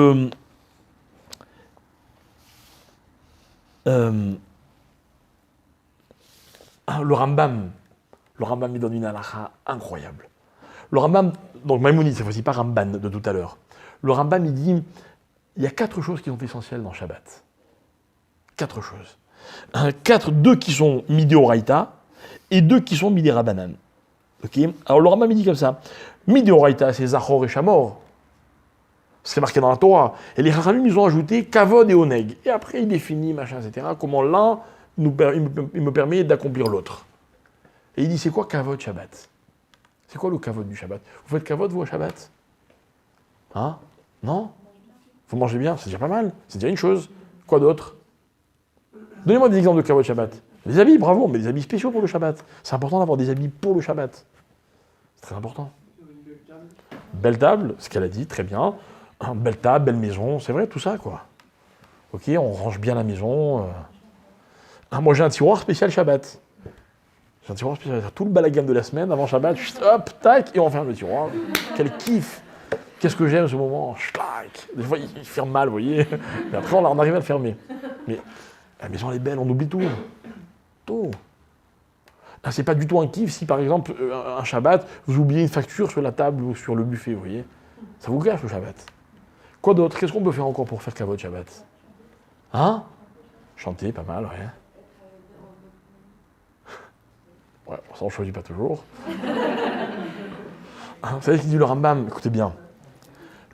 le Rambam, il donne une halakha incroyable. Le Rambam, donc Maïmonide, cette fois-ci pas Ramban de tout à l'heure. Le Rambam, il dit, il y a 4 choses qui sont essentielles dans Shabbat. 4 choses. 2 qui sont midé oraïta et 2 qui sont midé rabanan. Ok. Alors le Rambam il dit comme ça. Midoraita, c'est Zachor et Shamor. C'est marqué dans la Torah. Et les Chachamim, ils ont ajouté Kavod et Oneg. Et après, il définit, machin, etc., comment l'un il me permet d'accomplir l'autre. Et il dit, c'est quoi Kavod Shabbat? C'est quoi le Kavod du Shabbat? Vous faites Kavod, vous, au Shabbat? Hein? Non? Vous mangez bien, c'est déjà pas mal. C'est déjà une chose. Quoi d'autre? Donnez-moi des exemples de Kavod Shabbat. Des habits, bravo, mais des habits spéciaux pour le Shabbat. C'est important d'avoir des habits pour le Shabbat. C'est très important. Belle table, ce qu'elle a dit, très bien. Belle table, belle maison, c'est vrai, tout ça, quoi. Ok, on range bien la maison. Moi, j'ai un tiroir spécial Shabbat. J'ai un tiroir spécial. Tout le balagan de la semaine, avant Shabbat, hop, tac, et on ferme le tiroir. Quel kiff! Qu'est-ce que j'aime ce moment? Tac. Des fois, il ferme mal, vous voyez. Mais après, on arrive à le fermer. Mais la maison, elle est belle, on oublie tout. Tout. C'est pas du tout un kiff si, par exemple, un Shabbat, vous oubliez une facture sur la table ou sur le buffet, vous voyez. Ça vous gâche, le Shabbat. Quoi d'autre? Qu'est-ce qu'on peut faire encore pour faire Kavod Shabbat? Hein? Chanter, pas mal, ouais. Ouais, ça on choisit pas toujours. Vous savez ce qu'il dit le Rambam? Écoutez bien.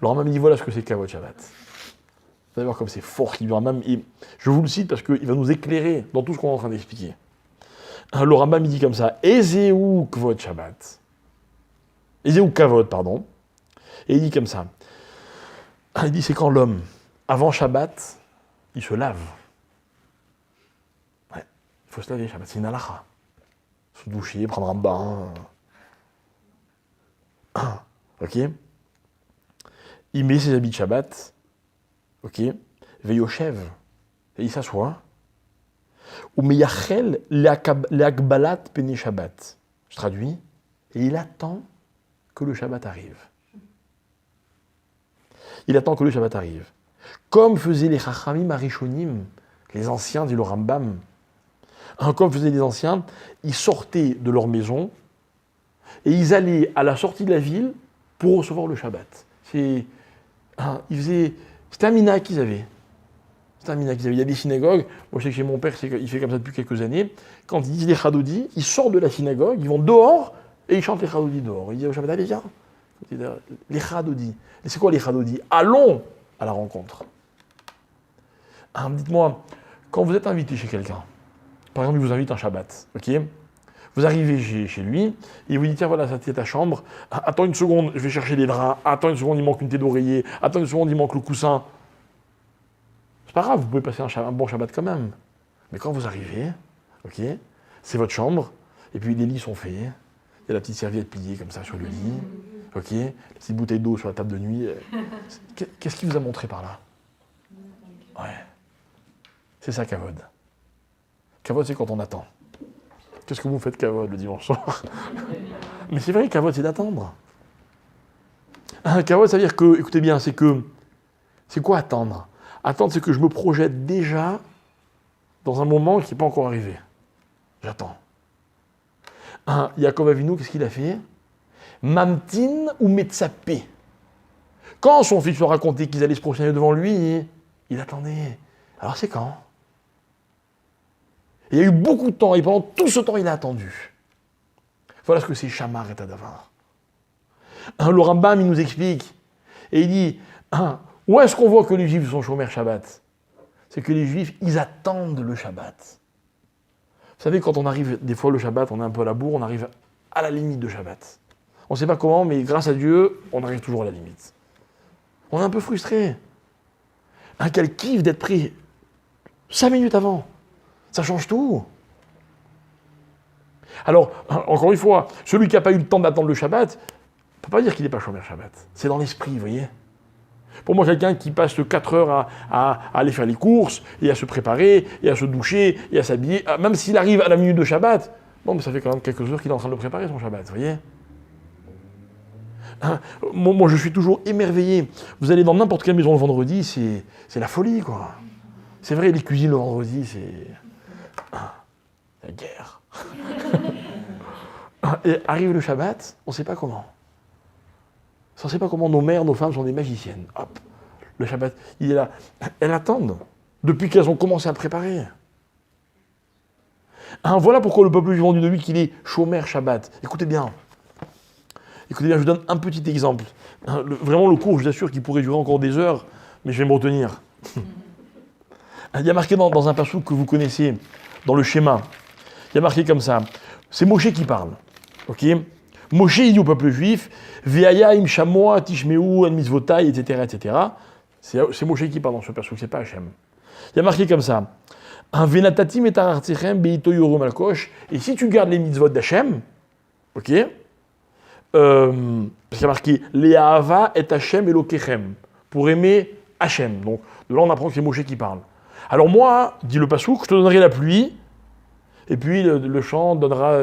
Le Rambam il dit voilà ce que c'est Kavod Shabbat. Vous allez voir comme c'est fort qu'il dit le Rambam. Et je vous le cite parce qu'il va nous éclairer dans tout ce qu'on est en train d'expliquer. Le Rambam il dit comme ça. Ezeu Kvod Shabbat. Ezeu Kavod, pardon. Et il dit comme ça. Il dit c'est quand l'homme, avant Shabbat, il se lave. Ouais, il faut se laver Shabbat, c'est une halakha. Se doucher, prendre un bain. Ok. Il met ses habits de Shabbat. Ok. Veyoshev. Et il s'assoit. Ou meyachel leakbalat pene Shabbat. Je traduis. Et il attend que le Shabbat arrive. Il attend que le Shabbat arrive. Comme faisaient les Chachamim Arishonim, les anciens, dit le Rambam. Comme faisaient les anciens, ils sortaient de leur maison et ils allaient à la sortie de la ville pour recevoir le Shabbat. C'était un minhag qu'ils avaient. Il y a des synagogues, moi je sais que chez mon père, il fait comme ça depuis quelques années, quand ils disent les Chadodis, ils sortent de la synagogue, ils vont dehors et ils chantent les Chadodis dehors. Ils disent au Shabbat, allez viens. Les Chadodis. Et c'est quoi les Chadodis? Allons à la rencontre. Dites-moi, quand vous êtes invité chez quelqu'un, par exemple, il vous invite un Shabbat, ok? Vous arrivez chez lui, et il vous dit, tiens, voilà, ça c'est ta chambre, attends une seconde, je vais chercher les draps, attends une seconde, il manque une tête d'oreiller, attends une seconde, il manque le coussin. C'est pas grave, vous pouvez passer un bon Shabbat quand même. Mais quand vous arrivez, ok, c'est votre chambre, et puis les lits sont faits, il y a la petite serviette pliée comme ça sur le lit, ok, la petite bouteille d'eau sur la table de nuit. Qu'est-ce qu'il vous a montré par là? Ouais. C'est ça, Kavod. Kavod, c'est quand on attend. Qu'est-ce que vous faites, Kavod, le dimanche soir? Mais c'est vrai, Kavod, c'est d'attendre. Kavod, ça veut dire que, écoutez bien, c'est quoi attendre? Attendre, c'est que je me projette déjà dans un moment qui n'est pas encore arrivé. J'attends. Yaakov Avinu, qu'est-ce qu'il a fait? Mamtin ou Metsapé. Quand son fils lui a raconté qu'ils allaient se prosterner devant lui, il attendait. Alors c'est quand? Il y a eu beaucoup de temps, et pendant tout ce temps, il a attendu. Voilà ce que c'est Shamar et Tadavar. Le Rambam, il nous explique, et il dit, où est-ce qu'on voit que les Juifs sont chômeurs Shabbat? C'est que les Juifs, ils attendent le Shabbat. Vous savez, quand on arrive, des fois le Shabbat, on est un peu à la bourre, on arrive à la limite de Shabbat. On ne sait pas comment, mais grâce à Dieu, on arrive toujours à la limite. On est un peu frustré. Quel kiff d'être pris 5 minutes avant. Ça change tout. Alors, encore une fois, celui qui n'a pas eu le temps d'attendre le Shabbat, on ne peut pas dire qu'il n'est pas chômeur Shabbat. C'est dans l'esprit, vous voyez. Pour moi, quelqu'un qui passe 4 heures à aller faire les courses, et à se préparer, et à se doucher, et à s'habiller, même s'il arrive à la minute de Shabbat, bon, mais ça fait quand même quelques heures qu'il est en train de le préparer, son Shabbat, vous voyez. Moi, je suis toujours émerveillé. Vous allez dans n'importe quelle maison le vendredi, c'est la folie, quoi. C'est vrai, les cuisines le vendredi, c'est la guerre. Et arrive le Shabbat, on ne sait pas comment. On ne sait pas comment nos mères, nos femmes sont des magiciennes. Hop, le Shabbat, il est là. Elles attendent, depuis qu'elles ont commencé à préparer. Voilà pourquoi le peuple juif vendu de lui qu'il est chômeur Shabbat. Écoutez bien, Écoutez bien, je vous donne un petit exemple. Vraiment, le cours, je vous assure qu'il pourrait durer encore des heures, mais je vais me retenir. Il y a marqué dans un passage que vous connaissez, dans le schéma, il y a marqué comme ça. C'est Moshe qui parle. Ok? Moshe, il dit au peuple juif, Ve'aya im shamoa tishmeu en mitzvotai, etc., etc. C'est Moshe qui parle dans ce passage, c'est pas Hachem. Il y a marqué comme ça. Un venatatim et arartechem beito yorom alkosh. Et si tu gardes les mitzvot d'Hachem, ok? Parce qu'il y a marqué Le'ahava et Hachem elokechem. Pour aimer Hachem. Donc, de là, on apprend que c'est Moshe qui parle. Alors moi, dit le passouk, je te donnerai la pluie, et puis le champ donnera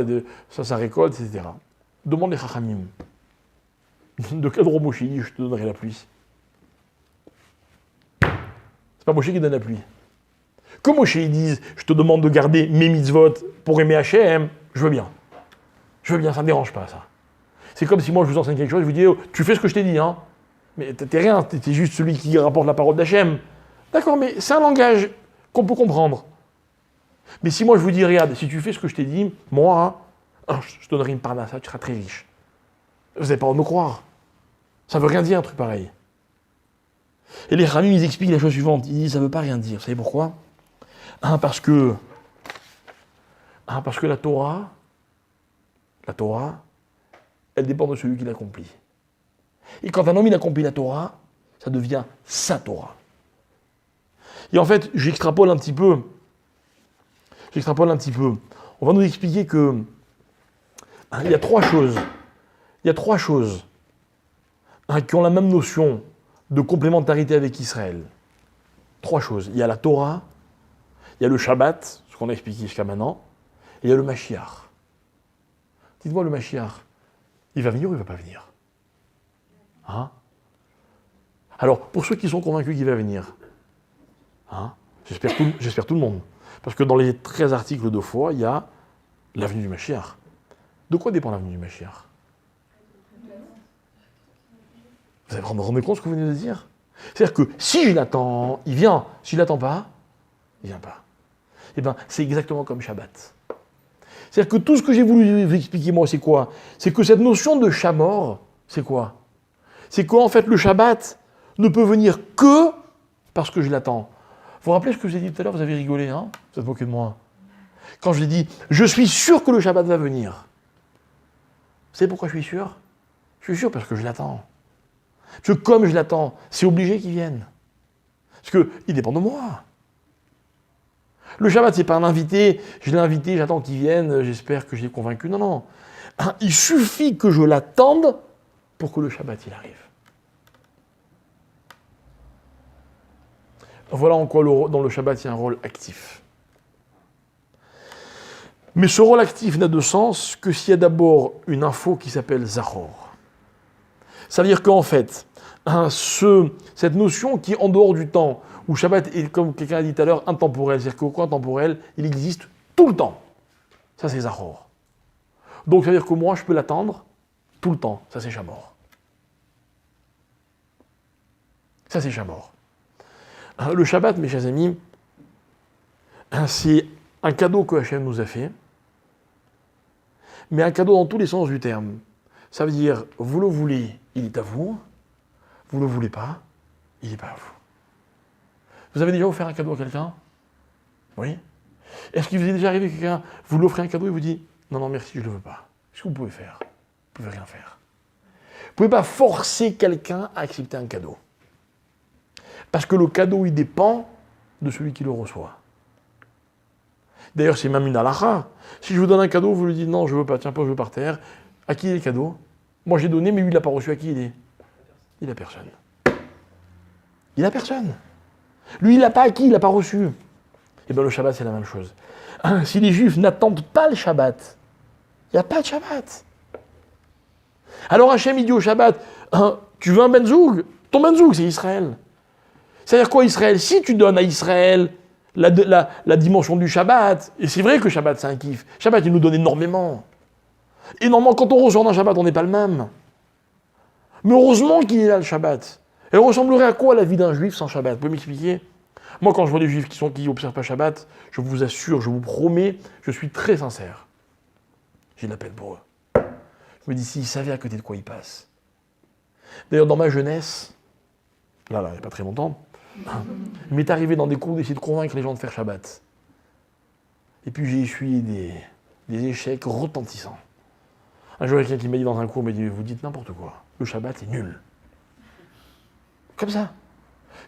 sa récolte, etc. Demande les chachamim. De quel droit Moshe dit je te donnerai la pluie? C'est pas Moshe qui donne la pluie. Que Moshe dise je te demande de garder mes mitzvot pour aimer Hachem, je veux bien. Je veux bien, ça ne me dérange pas ça. C'est comme si moi je vous enseigne quelque chose, je vous dis oh, tu fais ce que je t'ai dit, hein. Mais t'es rien, t'es juste celui qui rapporte la parole d'Hachem. D'accord, mais c'est un langage qu'on peut comprendre. Mais si moi je vous dis, regarde, si tu fais ce que je t'ai dit, moi, je te donnerai une parnassa, tu seras très riche. Vous n'avez pas honte de me croire. Ça ne veut rien dire un truc pareil. Et les Ramim, ils expliquent la chose suivante. Ils disent, ça ne veut pas rien dire. Vous savez pourquoi? Parce que la Torah, elle dépend de celui qui l'accomplit. Et quand un homme il accomplit la Torah, ça devient sa Torah. Et en fait, j'extrapole un petit peu. On va nous expliquer que il y a trois choses. Qui ont la même notion de complémentarité avec Israël. Trois choses. Il y a la Torah, il y a le Shabbat, ce qu'on a expliqué jusqu'à maintenant, et il y a le Mashiach. Dites-moi, le Mashiach, il va venir ou il ne va pas venir? Hein? Alors, pour ceux qui sont convaincus qu'il va venir, hein, j'espère tout le monde. Parce que dans les 13 articles de foi, il y a l'avenue du Mashiach. De quoi dépend l'avenue du Mashiach? Vous vous rendez compte de ce que vous venez de dire? C'est-à-dire que si je l'attends, il vient. Si je ne l'attends pas, il ne vient pas. Eh bien, c'est exactement comme Shabbat. C'est-à-dire que tout ce que j'ai voulu vous expliquer, moi, c'est quoi? C'est que cette notion de Shamor, c'est quoi? C'est qu'en fait, le Shabbat ne peut venir que parce que je l'attends. Vous vous rappelez ce que je vous ai dit tout à l'heure? Vous avez rigolé, hein? Vous êtes moqué de moi. Quand je vous ai dit, je suis sûr que le Shabbat va venir. Vous savez pourquoi je suis sûr? Je suis sûr parce que je l'attends. Parce que comme je l'attends, c'est obligé qu'il vienne. Parce qu'il dépend de moi. Le Shabbat, c'est pas un invité, je l'ai invité, j'attends qu'il vienne, j'espère que je l'ai convaincu. Non, non. Il suffit que je l'attende pour que le Shabbat, il arrive. Voilà en quoi dans le Shabbat, il y a un rôle actif. Mais ce rôle actif n'a de sens que s'il y a d'abord une info qui s'appelle Zachor. Ça veut dire qu'en fait, cette notion qui est en dehors du temps, où Shabbat est, comme quelqu'un a dit tout à l'heure, intemporel, c'est-à-dire qu'au coin temporel, il existe tout le temps. Ça, c'est Zachor. Donc, ça veut dire que moi, je peux l'attendre tout le temps. Ça, c'est Shamor. Ça, c'est Shamor. Le Shabbat, mes chers amis, c'est un cadeau que Hachem nous a fait, mais un cadeau dans tous les sens du terme. Ça veut dire, vous le voulez, il est à vous. Vous ne le voulez pas, il n'est pas à vous. Vous avez déjà offert un cadeau à quelqu'un? Oui. Est-ce qu'il vous est déjà arrivé que quelqu'un vous l'offrez un cadeau et vous dit non, non, merci, je ne le veux pas? Qu'est-ce que vous pouvez faire? Vous ne pouvez rien faire. Vous ne pouvez pas forcer quelqu'un à accepter un cadeau. Parce que le cadeau, il dépend de celui qui le reçoit. D'ailleurs, c'est même une halakha. Si je vous donne un cadeau, vous lui dites non, je ne veux pas, tiens, pose-le par terre. À qui est le cadeau? Moi, j'ai donné, mais lui, il ne l'a pas reçu. À qui il est? Il n'a personne. Il n'a personne. Lui, il n'a pas acquis, il n'a pas reçu. Eh bien, le Shabbat, c'est la même chose. Si les Juifs n'attendent pas le Shabbat, il n'y a pas de Shabbat. Alors Hachem, il dit au Shabbat, tu veux un benzoug? Ton benzoug, c'est Israël. C'est-à-dire quoi, Israël? Si tu donnes à Israël la dimension du Shabbat, et c'est vrai que Shabbat, c'est un kiff. Shabbat, il nous donne énormément. Énormément, quand on reçoit un Shabbat, on n'est pas le même. Mais heureusement qu'il est là, le Shabbat. Elle ressemblerait à quoi la vie d'un Juif sans Shabbat? Vous pouvez m'expliquer? Moi, quand je vois des Juifs qui n'observent pas Shabbat, je vous assure, je vous promets, je suis très sincère. J'ai de la peine pour eux. Je me dis, s'il savait à côté de quoi il passe. D'ailleurs, dans ma jeunesse, là, il n'y a pas très longtemps, il m'est arrivé dans des cours d'essayer de convaincre les gens de faire Shabbat. Et puis j'ai essuyé des échecs retentissants. Un jour, quelqu'un qui m'a dit dans un cours, il m'a dit, vous dites n'importe quoi, le Shabbat est nul. Comme ça.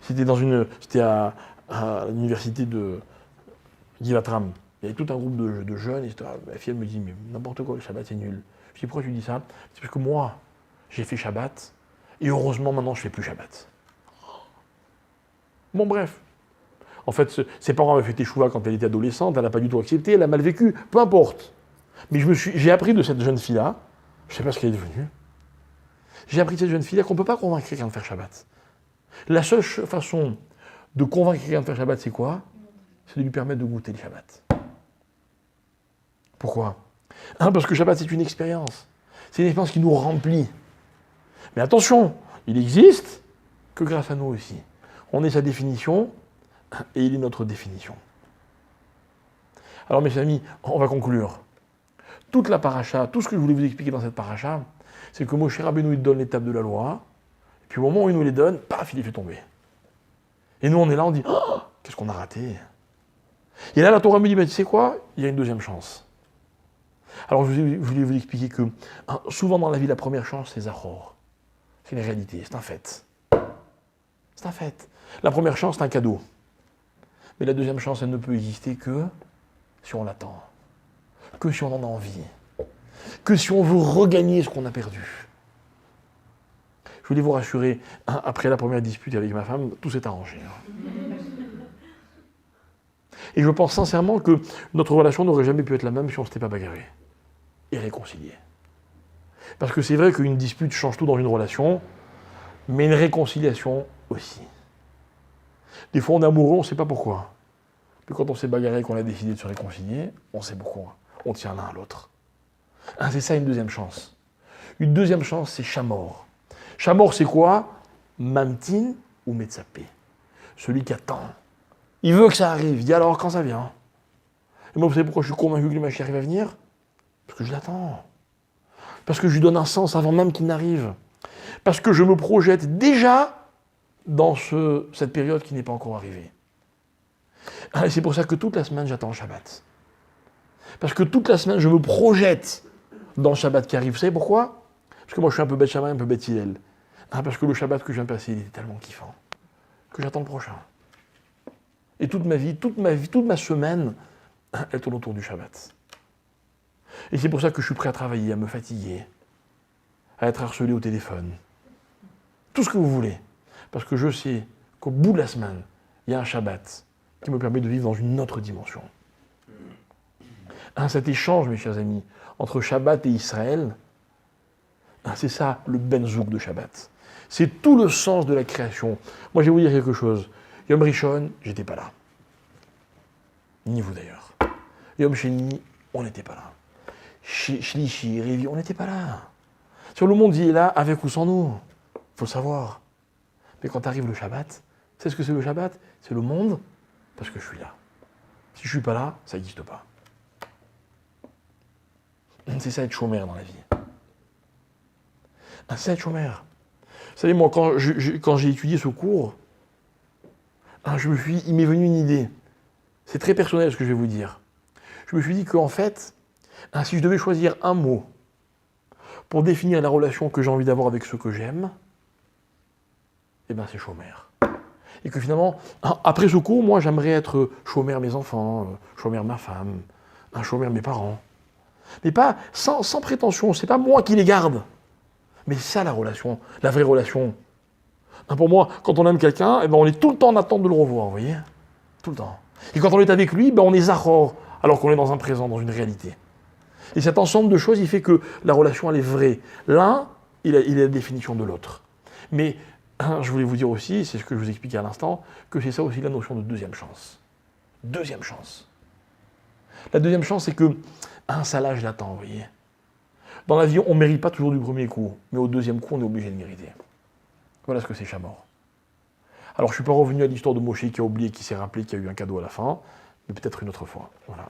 C'était à l'université de Givatram. Il y avait tout un groupe de jeunes, etc. La fille, elle me dit, mais n'importe quoi, le Shabbat est nul. Je dis, pourquoi tu dis ça? C'est parce que moi, j'ai fait Shabbat, et heureusement, maintenant, je ne fais plus Shabbat. Bon, bref. En fait, ses parents avaient fait teshuva quand elle était adolescente, elle n'a pas du tout accepté, elle a mal vécu, peu importe. Mais j'ai appris de cette jeune fille-là, je ne sais pas ce qu'elle est devenue, j'ai appris de cette jeune fille-là qu'on ne peut pas convaincre quelqu'un de faire Shabbat. La seule façon de convaincre quelqu'un de faire Shabbat, c'est quoi? C'est de lui permettre de goûter le Shabbat. Pourquoi? Parce que Shabbat, c'est une expérience. C'est une expérience qui nous remplit. Mais attention, il existe que grâce à nous aussi. On est sa définition et il est notre définition. Alors mes amis, on va conclure. Toute la paracha, tout ce que je voulais vous expliquer dans cette paracha, c'est que Moshe Rabbeinu il donne l'étape de la loi, et puis au moment où il nous les donne, paf, il les fait tomber. Et nous on est là, on dit, oh, qu'est-ce qu'on a raté? Et là la Torah me dit, tu sais quoi? Il y a une deuxième chance. Alors je voulais vous expliquer que souvent dans la vie, la première chance, c'est Zachor. C'est une réalité, c'est un fait. C'est un fait. La première chance, c'est un cadeau. Mais la deuxième chance, elle ne peut exister que si on l'attend. Que si on en a envie. Que si on veut regagner ce qu'on a perdu. Je voulais vous rassurer, après la première dispute avec ma femme, tout s'est arrangé. Et je pense sincèrement que notre relation n'aurait jamais pu être la même si on ne s'était pas bagarré. Et réconcilié. Parce que c'est vrai qu'une dispute change tout dans une relation, mais une réconciliation aussi. Des fois, on est amoureux, on ne sait pas pourquoi. Puis quand on s'est bagarré et qu'on a décidé de se réconcilier, on sait pourquoi. On tient l'un à l'autre. C'est ça une deuxième chance. Une deuxième chance, c'est Shamor. Shamor, c'est quoi? Mamtin ou Metzapé. Celui qui attend. Il veut que ça arrive. Il dit alors quand ça vient. Et moi, vous savez pourquoi je suis convaincu que le Mashiach va venir? Parce que je l'attends. Parce que je lui donne un sens avant même qu'il n'arrive. Parce que je me projette déjà dans cette période qui n'est pas encore arrivée. Et c'est pour ça que toute la semaine, j'attends le Shabbat. Parce que toute la semaine, je me projette dans le Shabbat qui arrive. Vous savez pourquoi? Parce que moi, je suis un peu bête Shammai, un peu bête Hillel. Parce que le Shabbat que je viens de passer, il était tellement kiffant que j'attends le prochain. Et toute ma semaine, elle tourne autour du Shabbat. Et c'est pour ça que je suis prêt à travailler, à me fatiguer, à être harcelé au téléphone. Tout ce que vous voulez. Parce que je sais qu'au bout de la semaine, il y a un Shabbat qui me permet de vivre dans une autre dimension. Cet échange, mes chers amis, entre Shabbat et Israël, c'est ça le benzouk de Shabbat. C'est tout le sens de la création. Moi, je vais vous dire quelque chose. Yom Rishon, j'étais pas là. Ni vous d'ailleurs. Yom Sheni, on n'était pas là. Shlishi, Révi, on n'était pas là. Sur le monde, il est là, avec ou sans nous. Il faut le savoir. Mais quand arrive le Shabbat, c'est ce que c'est le Shabbat? C'est le monde, parce que je suis là. Si je ne suis pas là, ça n'existe pas. C'est ça être chômeur dans la vie. C'est ça être chômeur. Vous savez, moi, quand j'ai étudié ce cours, il m'est venu une idée. C'est très personnel ce que je vais vous dire. Je me suis dit qu'en fait, si je devais choisir un mot pour définir la relation que j'ai envie d'avoir avec ceux que j'aime, eh bien c'est chômeur. Et que finalement, après ce cours, moi j'aimerais être chômeur mes enfants, chômeur ma femme, chômeur mes parents. Mais pas sans prétention, c'est pas moi qui les garde. Mais c'est ça la relation, la vraie relation. Pour moi, quand on aime quelqu'un, eh ben, on est tout le temps en attente de le revoir, vous voyez? Tout le temps. Et quand on est avec lui, ben, on est zachor, alors qu'on est dans un présent, dans une réalité. Et cet ensemble de choses, il fait que la relation, elle est vraie. L'un, il a la définition de l'autre. Mais je voulais vous dire aussi, c'est ce que je vous expliquais à l'instant, que c'est ça aussi la notion de deuxième chance. Deuxième chance. La deuxième chance, c'est que ça là, je l'attends, vous voyez. Dans la vie, on ne mérite pas toujours du premier coup, mais au deuxième coup, on est obligé de mériter. Voilà ce que c'est Shamor. Alors, je ne suis pas revenu à l'histoire de Moshe qui a oublié, qui s'est rappelé qu'il y a eu un cadeau à la fin, mais peut-être une autre fois. Voilà.